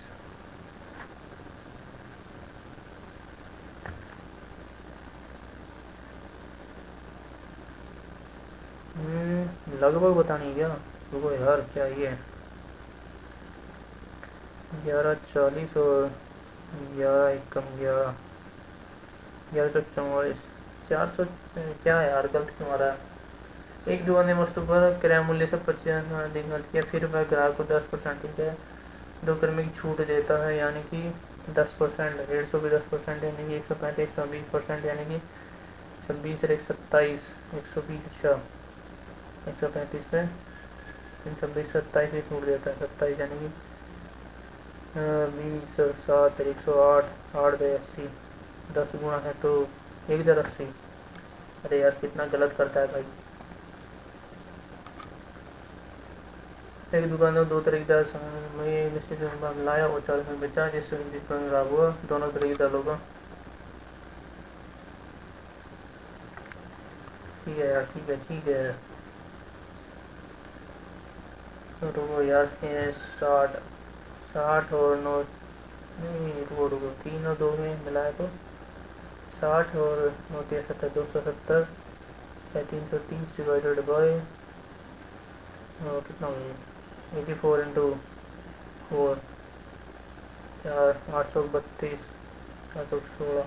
लगभग बतानी क्या, रुको यार क्या ये 1140 और 11 एकम 1144, 400 क्या है यार, गलत क्यों आ रहा है। एक दुकान ने वस्तु पर क्रय मूल्य से 25 दिन किया, फिर वह ग्राहक को 10%, ठीक है 2 कर्मी की छूट देता है, यानी कि 10%, 150 की 10%, यानी कि 135 का 20%, यानी कि 26 और 1 27, 120, अच्छा 135 पे 26 27 की छूट देता है, 27 यानी कि 20 और 7 108, 8/80, 10 गुना है तो 1/80। अरे यार कितना गलत करता है भाई। एक दुकान में 2 तरीकेदार में निश्चित सामान लाया और 40 में बेचा, जिससे जितना लाभ हुआ दोनों तरीकेदारों का। ठीक है यार, ठीक है ठीक है, रुको यार 60 60 और 9 नहीं, रुको रुको 3 और 2 में मिलाया तो 60 और 9 73, 270, 330 डिवाइडेड बाई कितना हो गया 84 इंटू 4, 832, 416,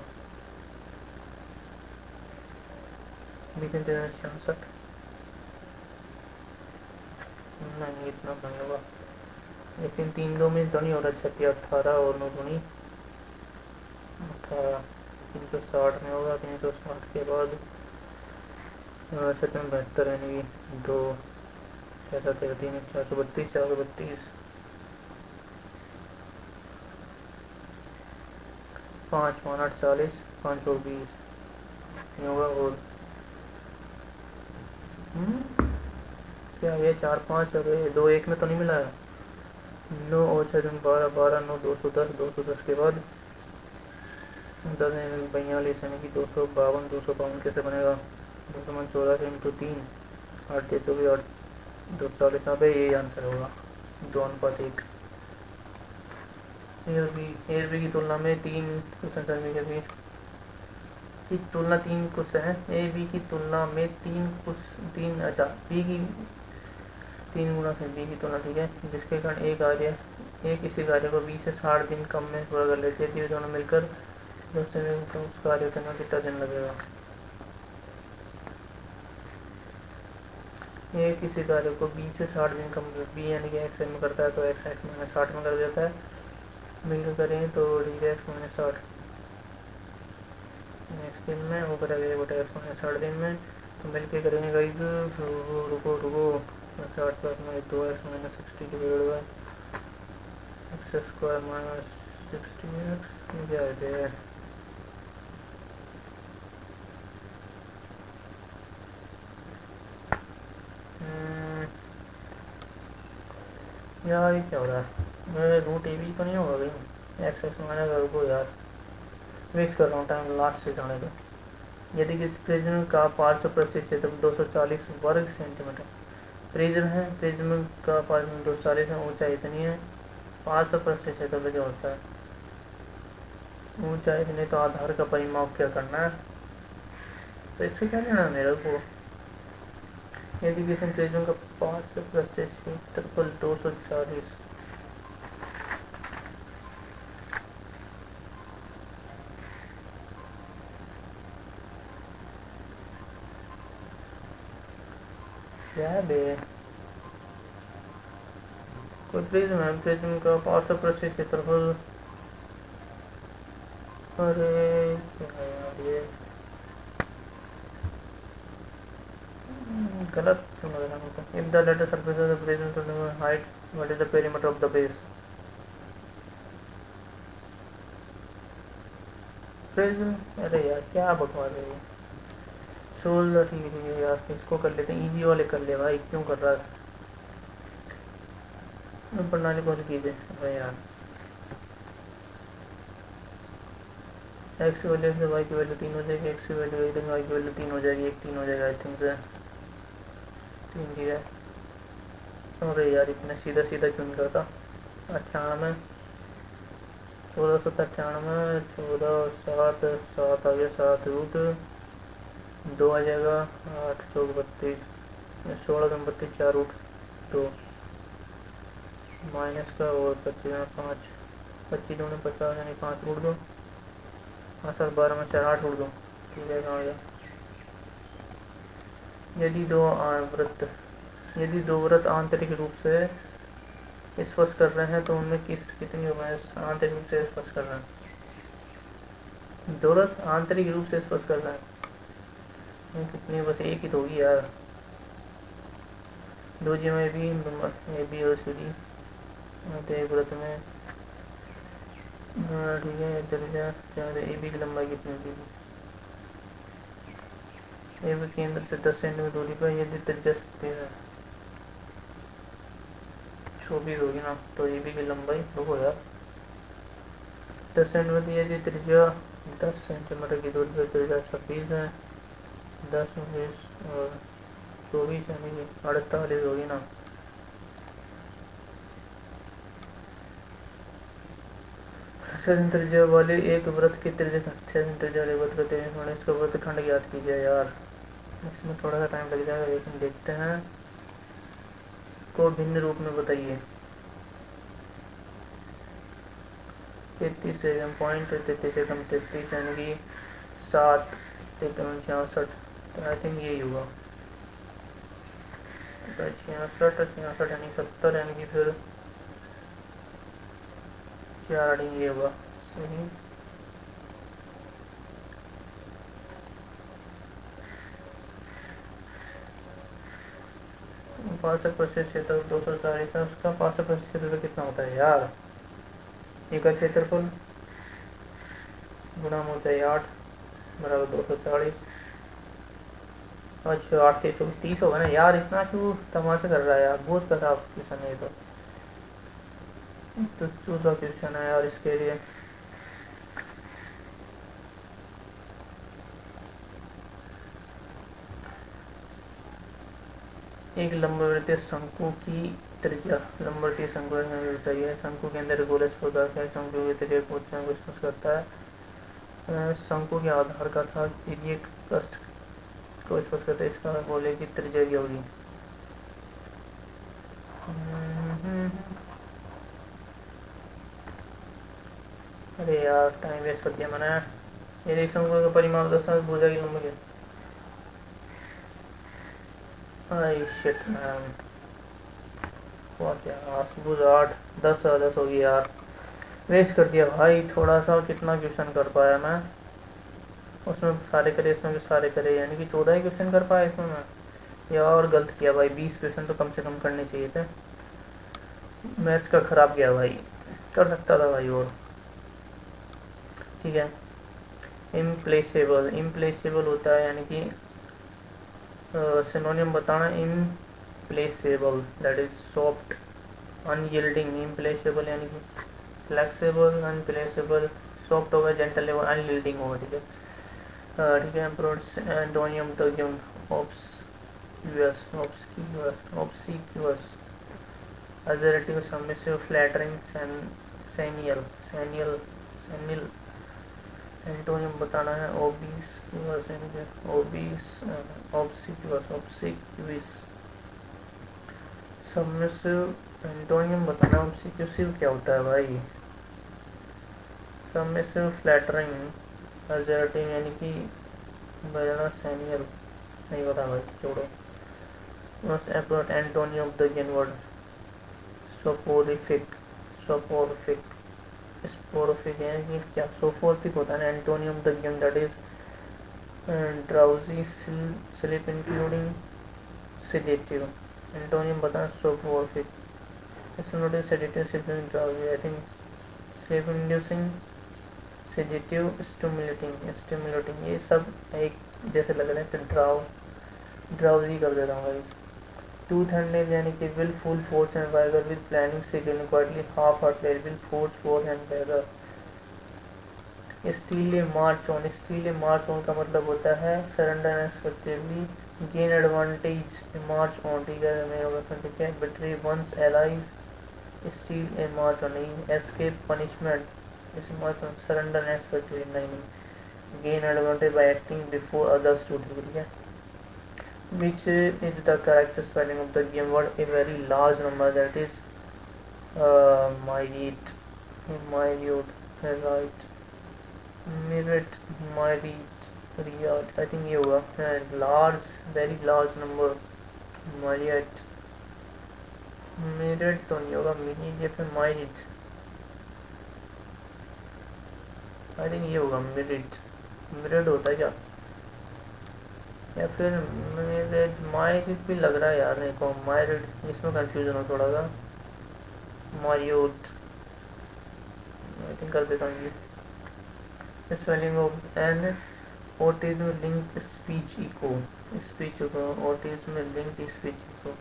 20 66। नहीं इतना नहीं होगा, लेकिन 3 2 में तो नहीं हो रहा, 36 18 और 9 दूनी 18, 360 में होगा, 360 के बाद 72 यानी कि 2 6 7 3 432, 432, 5 5 8 40, 5 और 20 नहीं होगा, और क्या ये 4 5, अरे 2 1 में तो नहीं मिला है, 9 और 6 12 12 9 210, 210 के बाद 10 42, यानी कि 252, 252 कैसे बनेगा, 254 इंटू 3 8 24 240 यहाँ पे यही आंसर होगा, 2:1। एयर बी की तुलना में 3 क्वेश्चन सर में भी की तुलना 3 क्वेश्चन है, ए बी की तुलना में 3 अच्छा बी की 3 गुना से बी की तुलना, ठीक है, जिसके कारण एक इसी कार्य को 20 से 60 दिन कम में पूरा कर लेते हैं, दोनों मिलकर दूसरे दिन को उस कार्य करना कितना दिन लगेगा। एक इसी कार्य को 20 से 60 दिन कम, बी यानी कि एक्स में करता है तो एक्स एक्स में 60 में कर देता है, मिलकर करेंगे तो डी एक्स मैंने 60 नेक्स्ट दिन में वो करेगा बटा एक्स मैंने 60 दिन में, तो मिलकर करेंगे गाइस, रुको रुको 60 प्लस में 2x minus 60 divide by x square minus 60x क्या है यार, ये क्या हो रहा है, मेरे रूट ए बी तो नहीं होगा कहीं, एक्स एक्स माइनस रुको यार, वेस्ट कर रहा हूँ टाइम, लास्ट से जाने दो। यदि किसी प्रिज्म का पार्श्व पृष्ठीय क्षेत्र 240 वर्ग सेंटीमीटर, प्रिज्म है, प्रिज्म का पार्श्व 240 है, ऊंचाई इतनी है, पार्श्व पृष्ठीय क्षेत्र पे जो होता है ऊंचाई इतनी, तो आधार का परिमाप क्या करना है, तो इससे क्या लेना है मेरे को। यदि किसी प्रिज्म का पार्श्व पृष्ठीय क्षेत्रफल 240, क्या है बे, कोई प्रिज्म है, प्रिज्म का पार्श्व पृष्ठीय क्षेत्रफल, अरे क्या है यार ये गलत समझ रहा हूँ। If the lateral surface of the prism to the height, what is the perimeter of the base. Prism, अरे यार क्या बकवास है ये, सोल्डर, ठीक है यार, इसको कर लेते हैं, इजी वाले कर ले भाई, क्यों कर रहा है, प्रणाली कौन सी चीज़ है, अरे यार एक्स की वैल्यू से वाई की वैल्यू 3 हो जाएगी, एक्स की वैल्यू 1 वाई की वैल्यू 3 हो जाएगी, 1 3 हो जाएगा आई थिंक से 3 की है। अरे यार इतना सीधा सीधा क्यों नहीं करता, 98 1498 14 7 आ गया, 7 रूट 2 आ जाएगा, 8 चौक 32, 16 32 4 रूट 2 माइनस का, और 25 में 5, 25 दूनी 50 यानी 5 रूट 2, हाँ सर 12 में 4 8 रूट 2, ठीक है कहाँ गया। यदि दो व्रत आंतरिक रूप से स्पर्श कर रहे हैं तो उनमें कितनी आंतरिक रूप से स्पर्श कर रहे हैं, दो व्रत आंतरिक रूप से स्पर्श कर रहे हैं कितनी, बस एक ही तो होगी यार, दो जी में भी ए बी और सी डी, तो एक व्रत में, ठीक है इधर ए बी की लंबाई कितनी होगी, ए बी केंद्र से 10 सेंटीमीटर दूरी पर यदि त्रिज्या 24 होगी ना, तो ए बी की लंबाई, रुको यार 10 सेंटीमीटर, यदि त्रिज्या 10 सेंटीमीटर की दूरी पर त्रिज्या 26 है, 10 20 और 24 यानी कि 48 होगी ना, त्रिज्या वाले एक वृत्त की त्रिज्या वाले वृत्त का इसका वृत्त खंड ज्ञात कीजिए यार, इसमें थोड़ा सा टाइम लग जाएगा लेकिन देखते हैं, को भिन्न रूप में बताइए। 33 से कम पॉइंट 33 से कम 33 यानी कि 7 से कम 66, तो आई थिंक यही होगा, 66 यानी 70 यानी कि फिर 4 ये होगा सही। पार्श्व पृष्ठीय क्षेत्र 240 है, उसका पार्श्व पृष्ठीय क्षेत्र कितना होता है यार, एक का क्षेत्रफल गुणा ऊंचाई 8 बराबर 240, अच्छा 8 के 24 30 होगा ना यार, इतना क्यों तमाशा कर रहा है यार, बहुत खराब क्वेश्चन है तो चूजा क्वेश्चन है यार इसके लिए। एक लंबवृत्तीय शंकु की त्रिज्या लंबवृत्तीय शंकु चाहिए। शंकु के अंदर गोलस पदार्थ है। शंकु की त्रिज्या को स्पष्ट करता है। शंकु के आधार का था तिर्यक कष्ट को स्पष्ट करता है। इसका बोले की त्रिज्या क्या होगी। अरे यार टाइम वेस्ट कर दिया मैंने। ये एक शंकु का परिमाप 10 भुजा की लंबाई है। शिट मैन भुजा 8 10 होगी यार। वेस्ट कर दिया भाई। थोड़ा सा कितना क्वेश्चन कर पाया मैं। उसमें सारे करे इसमें भी सारे करे यानी कि 14 ही क्वेश्चन कर पाया इसमें मैं। यार गलत किया भाई। 20 क्वेश्चन तो कम से कम करने चाहिए थे। मैथ्स का खराब किया भाई। कर सकता था भाई और। ठीक है। इम्प्लेसेबल इम्प्लेसेबल होता है यानी कि सिनोनिम बताना। Implacable that is soft unyielding. Implacable यानी कि फ्लेक्सिबल अनप्लेसेबल सॉफ्ट होगा जेंटल होगा अनयील्डिंग होगा। ठीक है। ठीक है। एंटोनियम तर्जुम obsequious obsequious obsequious assertive submissive flattering senile senile senile. Antonym बताना है obese obese obsequious obsequious submissive. Antonym बताना ऑब्सीक्यूसिव क्या होता है भाई। सबमिसिव फ्लैटरिंग असर्टिव यानी कि बजना सेनियल नहीं पता भाई छोड़ो। Most appropriate antonym of the word soporific soporific soporific यानी कि क्या सोफोरिफिक होता है। Antonym the that is drowsy sleep including sedative. Antonym बताना सोफोरिफिक इसमें sedative sleeping drowsy I think sleep inducing sedative stimulating ये सब एक जैसे लग रहे हैं। तो ड्राउजी कर देता हूँ भाई। टूथ हैंडल यानी कि with full force and vigour with planning signalling quietly half heart with force fore hand beggar. Steal march on का मतलब होता है surrender expectedly gain advantage march on. ठीक है मेरा क्वेश्चन ठीक है। Betray one's allies steal a march on नहीं। Escape punishment is march on surrender expectedly नहीं। Gain advantage by acting before others to. ठीक है। Which is the correct spelling of the game word a very large number that is myriad myriad right myriad myriad I think ये होगा large very large number myriad myriad तो नहीं होगा myriad या फिर myriad I think ये होगा myriad myriad होता है क्या या फिर मेरे मायरिड भी लग रहा है यार मेरे को। मायरिड इसमें कंफ्यूजन हो थोड़ा सा। मारियोट आई थिंक कर देता हूँ। Spelling of an autism linked speech echo autism linked speech echo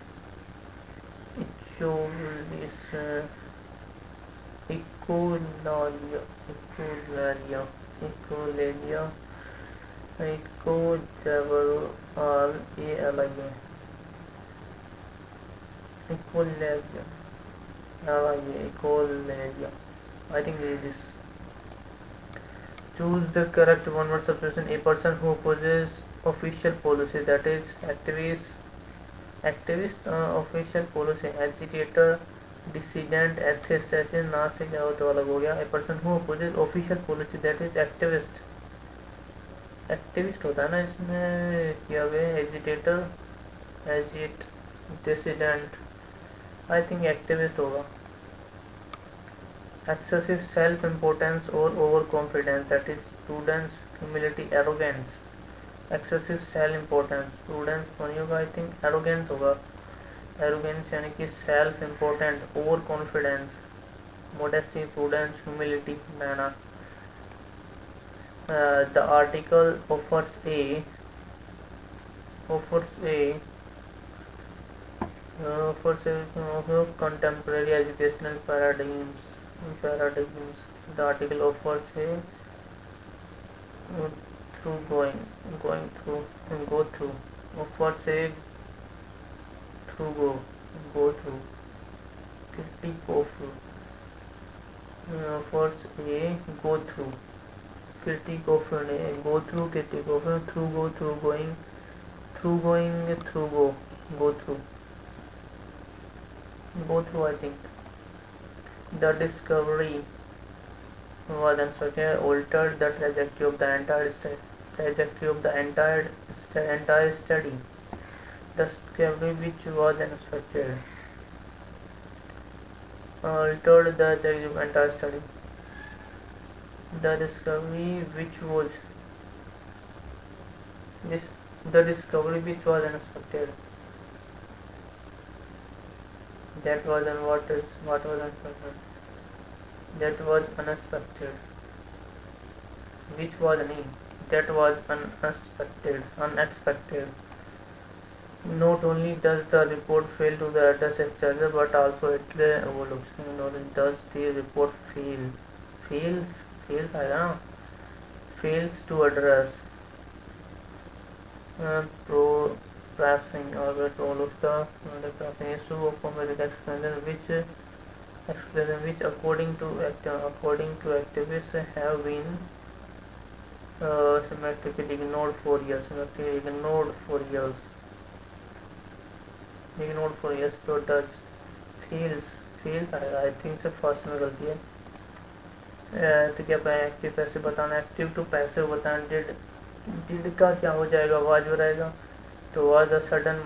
echolalia echolalia echolalia echo जबर आर ए अलग है इकोलेलिया अलग है echolalia I think this. Choose the correct one word substitution. A person who opposes official policy that is activist official policy agitator dissident atheist ऐसे ना से क्या हो तो अलग हो गया। A person who opposes official policy that is activist होता है ना इसमें किया गया। Agitator agit dissident I think activist होगा। एक्सेसिव सेल्फ इम्पोर्टेंस और over confidence that is prudence humility arrogance. Excessive self importance prudence तो नहीं होगा। आई थिंक एरोगेंस होगा। एरोगेंस यानी कि self important over confidence modesty prudence humility मैना। The article offers a contemporary educational paradigms. The article offers a go through offers a go through, Kirtikofer. First A, go through, Kirtikofer ने go through, Kirtikofer through, go through, going, through, go through I think. The discovery was uncertain, altered the trajectory of the entire study. The discovery which was unexpected altered the trajectory of the entire study. The discovery which was unexpected. That was unexpected. That was unexpected. Which was नहीं. That was unexpected. Not only does the report fail to the address charger, but also it overlooks. Not only does the report fails आएगा ना. Fails to address processing or all of the issue of comedic explanation which according to activists have been systematically ignored for years. तो does fails आएगा. I think से फर्स्ट में गलती है. तो क्या पाए एक्टिव पैसिव बताना, एक्टिव टू पैसिव बताना. डिड का क्या हो जाएगा, वाज हो रहेगा. तो was the sudden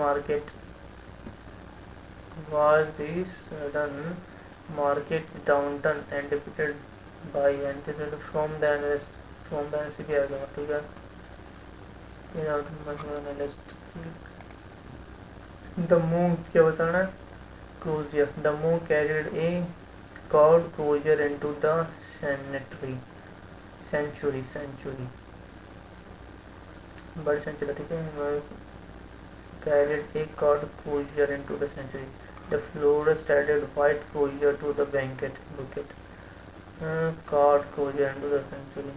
market downturn anticipated by from the analyst क्या आएगा. ठीक है. द मूव क्या बताना है, closure. The move carried a cord closure into the century bird century. ठीक है. carried a card closure into the century. The florist added white closure to the bouquet. Card closure into the century.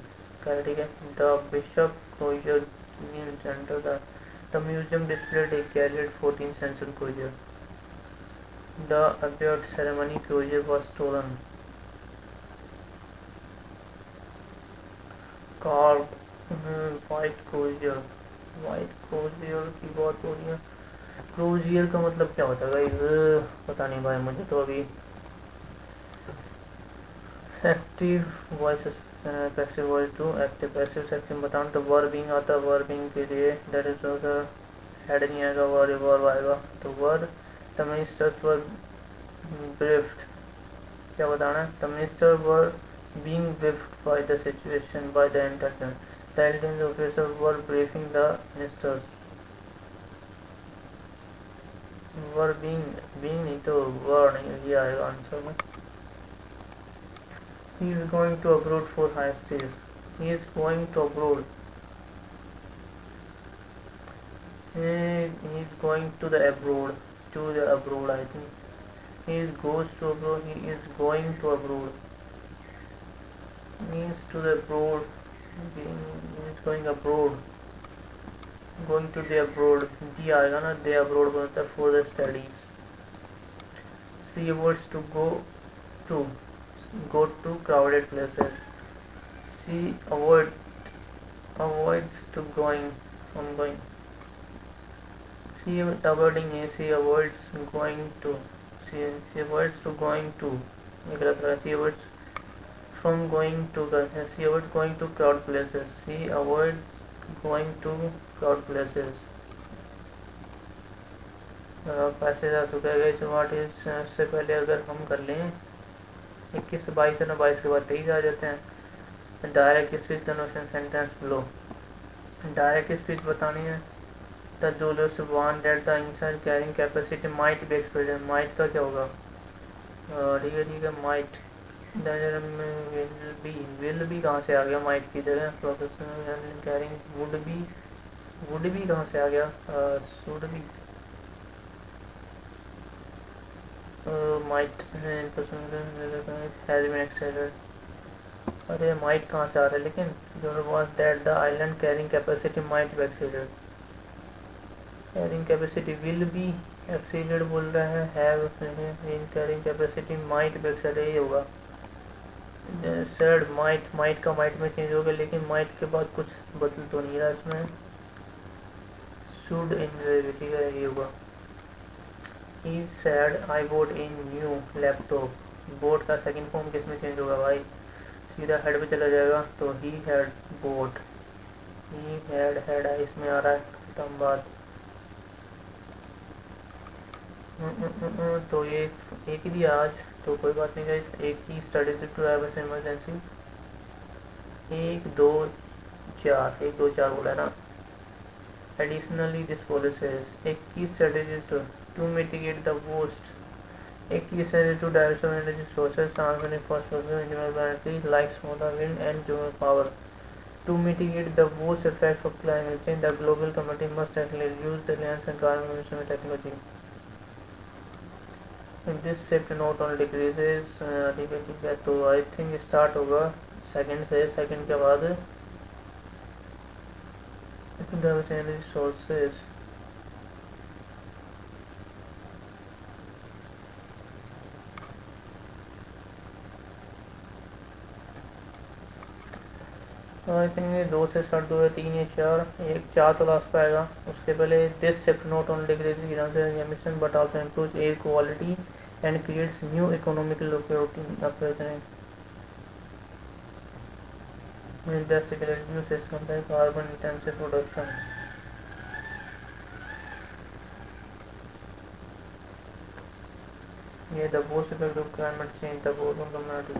ठीक है. The bishop closure means under the museum displayed a carried 14th century closure. The absurd ceremony closure was stolen. Carved white closure की बात हो रही है. क्लोजियर का मतलब क्या होता है गाइस, पता नहीं भाई मुझे तो अभी. Active voice passive voice to active passive section बताऊँ तो वर्बिंग आता है. वर्बिंग के लिए दैट इज हेड नहीं आएगा, वर्ब आएगा. तो verb the ministers were briefed. क्या बताना है, the minister were being briefed by the situation by the intelligence. The intelligence officers were briefing the ministers. Were being नहीं तो were नहीं, ये आएगा आंसर में. He is going to abroad for high studies. He is going to abroad. He is going to the abroad. I think. He goes to abroad. He is going to abroad. Means to the abroad. Is going to the abroad. D आएगा ना, the abroad बनता है for the studies. She avoids to go to crowded places. She avoids to going. She avoiding है, she avoids going to. She avoids to going to. She avoids from going to. She avoids going to crowd places. She avoids going to crowd places. पैसे जा चुका है. व्हाट इज से पहले अगर हम कर लें 21 22 है ना, 22 के बाद 23 आ जाते हैं. डायरेक्ट स्पीच कन्वर्शन सेंटेंस लो. डायरेक्ट स्पीच बतानी है. The Julius want that the इंसान carrying capacity might be expanded. Might का क्या होगा, ठीक है. माइट विल बी कहाँ से आ गया माइट की जगह. प्रोफेशनल कैरिंग वुड बी कहाँ से आ गया, should be. Might has been extended. अरे माइट कहाँ से आ रहा है, लेकिन जो was that the island carrying capacity might be extended. Carrying capacity will be exceeded बोल रहा है, have in carrying capacity, might back side यही होगा। सैड माइट, माइट का माइट में चेंज हो गया, लेकिन माइट के बाद कुछ बदल तो नहीं रहा इसमें। शुड इन, ठीक है यही होगा। He said I bought in new laptop, bought का सेकंड फॉर्म किस में चेंज होगा भाई, सीधा हेड पे चला जाएगा, तो he had boat, he had इसमें आ रहा है, खत्म बात। तो ये एक ही दिया आज, तो कोई बात नहीं गाइस, एक ही स्टडी टू हैव इमरजेंसी, एक दो चार, एक दो चार बोला है ना। एडिशनली दिस पॉलिसीज, एक की strategy to mitigate the worst, एक की strategy to diversify energy sources, transferring फॉस्फोरेस like solar wind and geothermal power. To mitigate the worst effects of climate change, the global community must actually reduce the reliance on carbon emission technology. This shift not only decreases, ठीक है, तो आई थिंक स्टार्ट होगा सेकंड से, सेकंड के बाद एनर्जी सोर्सेज। आई थिंक ये दो से स्टार्ट, दो या तीन या चार, एक चार तो लास्ट पे आएगा। उसके पहले this shift not only decrease emission but also improve air quality and creates new economical opportunity, drastically reduces carbon intensive production. ये the most effective climate change the global community.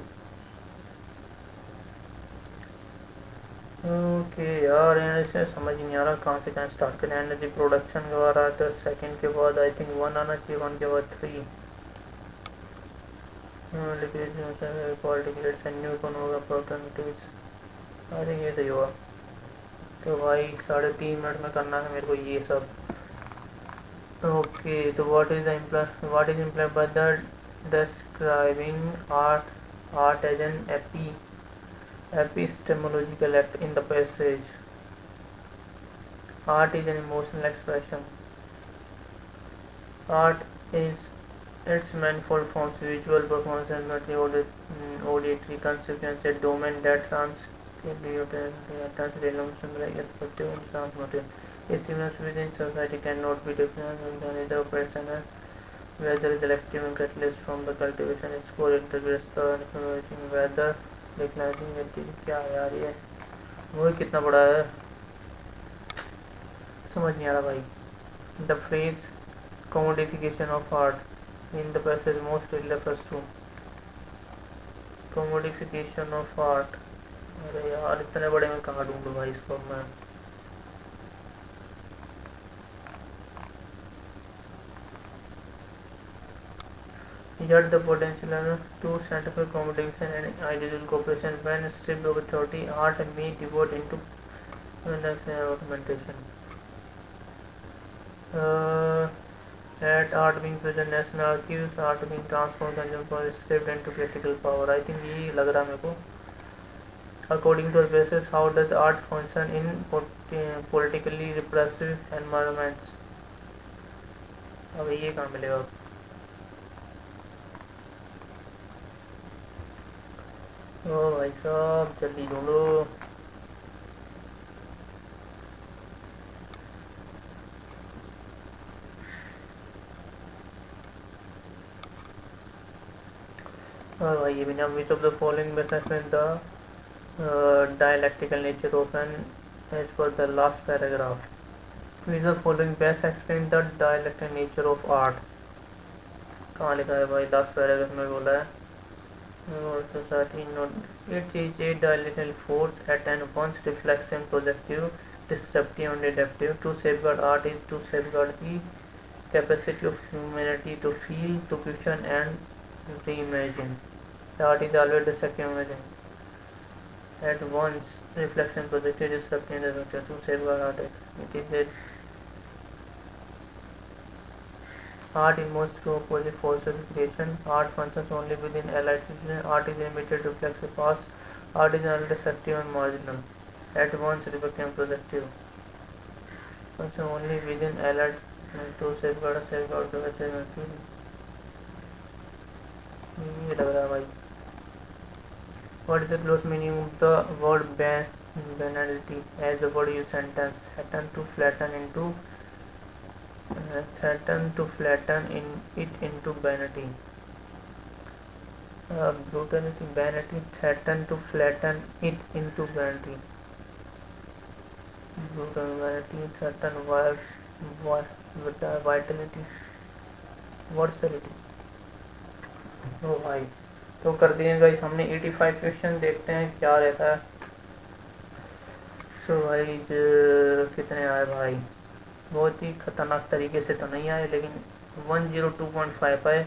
Okay यार, ऐसे समझ नहीं आ रहा कहाँ से कहाँ स्टार्ट करें। एनर्जी प्रोडक्शन के बाद आता है, सेकंड के बाद आई थिंक वन आना चाहिए, वन के बाद three, new economic opportunities, I think ये सही होगा। तो भाई 3.5 मिनट में करना है मेरे को ये सब। ओके, तो what is implied by the describing art as an epistemological act in the passage. Art is an emotional expression. Art is its manifold forms, visual performance and auditory conceptions, a domain that transmotive. A stimulus within society cannot be defined on either person as whether is elective and catalyst from the cultivation, its core interest and information, whether क्या यार ये वो कितना बड़ा है, समझ नहीं आ रहा भाई। The phrase commodification of art in the passage mostly refers to commodification of art। अरे यार इतने बड़े में कहाँ ढूंढूं भाई इसको मैं। Yet the potential to scientific commodification and ideological cooperation, when stripped of authority, art may devote into augmentation. At art being present national archives, art being transformed and stripped into critical power. I think ये लग रहा मेरे को। According to the basis, how does art function in politically repressive environments? अब ये कहाँ मिलेगा? ओ भाई साहब जल्दी ढूंढो। और भाई ये भी ना, which of the following best explain the dialectical nature of an, as per the last paragraph, which of the following best explain the dialectical nature of art। कहाँ लिखा है भाई, लास्ट पैराग्राफ में बोला है। और society not it is a dialectical force at an once reflexive, projective, disruptive and adaptive. To safeguard art is to safeguard the capacity of humanity to feel, to question and reimagine. The art is always destructive imagine. At once reflection, projective, disruptive and adaptive. To safeguard art it is a art is most to opposite falsification. Art functions only within allied situation. Art is limited to reflexive past. Art is only destructive and marginal. At once reflective and projective. Function only within allied तो सेफ गार्ड तो वैसे ये लग रहा है भाई। What is the close meaning of the word banality as a word use sentence? Threaten to flatten in it into vanity. Brutality, vanity, threaten to flatten it into vanity. Brutal, vanity, threaten, vitality, versatility. ओ भाई, तो कर दिए गाइस हमने 85 क्वेश्चन। देखते हैं क्या रहता है। सो भाई कितने आए भाई, बहुत ही खतरनाक तरीके से तो नहीं आए, लेकिन 102.5 आए,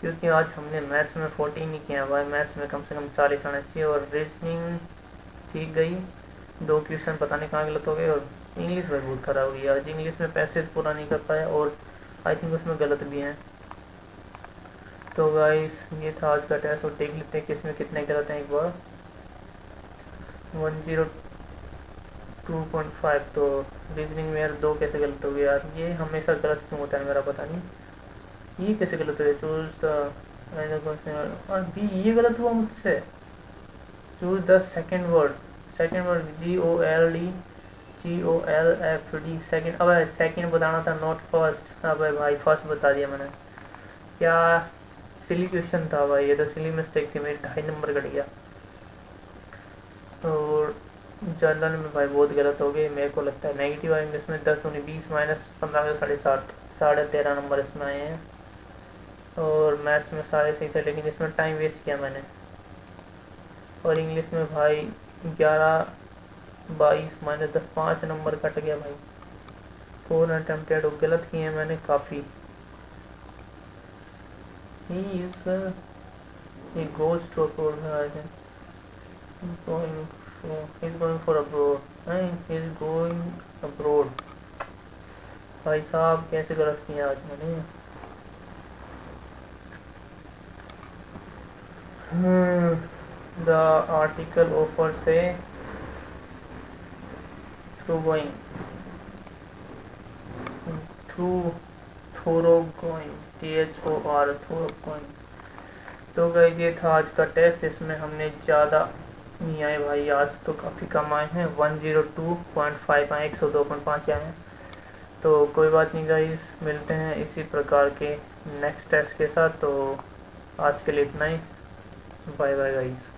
क्योंकि आज हमने मैथ्स में 14 नहीं किया भाई। मैथ्स में कम से कम 40 आना चाहिए। और रीजनिंग ठीक गई, 2 क्वेश्चन पता नहीं कहाँ गलत हो गए। और इंग्लिश में बहुत ख़राब हो गई आज, इंग्लिश में पैसेज पूरा नहीं कर पाया और आई थिंक उसमें गलत भी हैं। तो गाइस ये था आज का टेस्ट, और देख लेते हैं किसमें कितने गलत हैं एक बार। 102.5, तो रीजनिंग में यार 2 कैसे गलत हो गए यार, ये हमेशा गलत क्यों होता है मेरा पता नहीं, ये कैसे गलत हो गया। चूज और भी ये गलत हुआ मुझसे। Choose the second word GOLD second. अब सेकेंड बताना था, नॉट फर्स्ट। अब भाई फर्स्ट बता दिया मैंने, क्या सिली क्वेश्चन था भाई, ये तो सिली मिस्टेक थी मेरी, 2.5 नंबर कट गया। और जनरल में भाई बहुत गलत हो गए, मेरे को लगता है नेगेटिव आएंगे इसमें। 10 दूनी 20 माइनस 15 का 7.5, 13.5 नंबर इसमें आए हैं। और मैथ्स में सारे सही थे, लेकिन इसमें टाइम वेस्ट किया मैंने। और इंग्लिश में भाई 11 22 माइनस 10, 5 नंबर कट गया भाई। 4 अटेम्प्टेड गलत किए हैं मैंने काफ़ी। He goes to abroad, I think. He's going for abroad. He's going abroad. भाई साहब कैसे गलत किया आज मैंने। The article offers से thoroughgoing, thoroughgoing। तो गाइस ये था आज का टेस्ट, इसमें हमने ज़्यादा नहीं आए भाई, आज तो काफ़ी कम आए हैं। 102.5 आए, 102.5 आए हैं। तो कोई बात नहीं गाइस, मिलते हैं इसी प्रकार के नेक्स्ट टेस्ट के साथ। तो आज के लिए इतना ही, बाय बाय गाइस।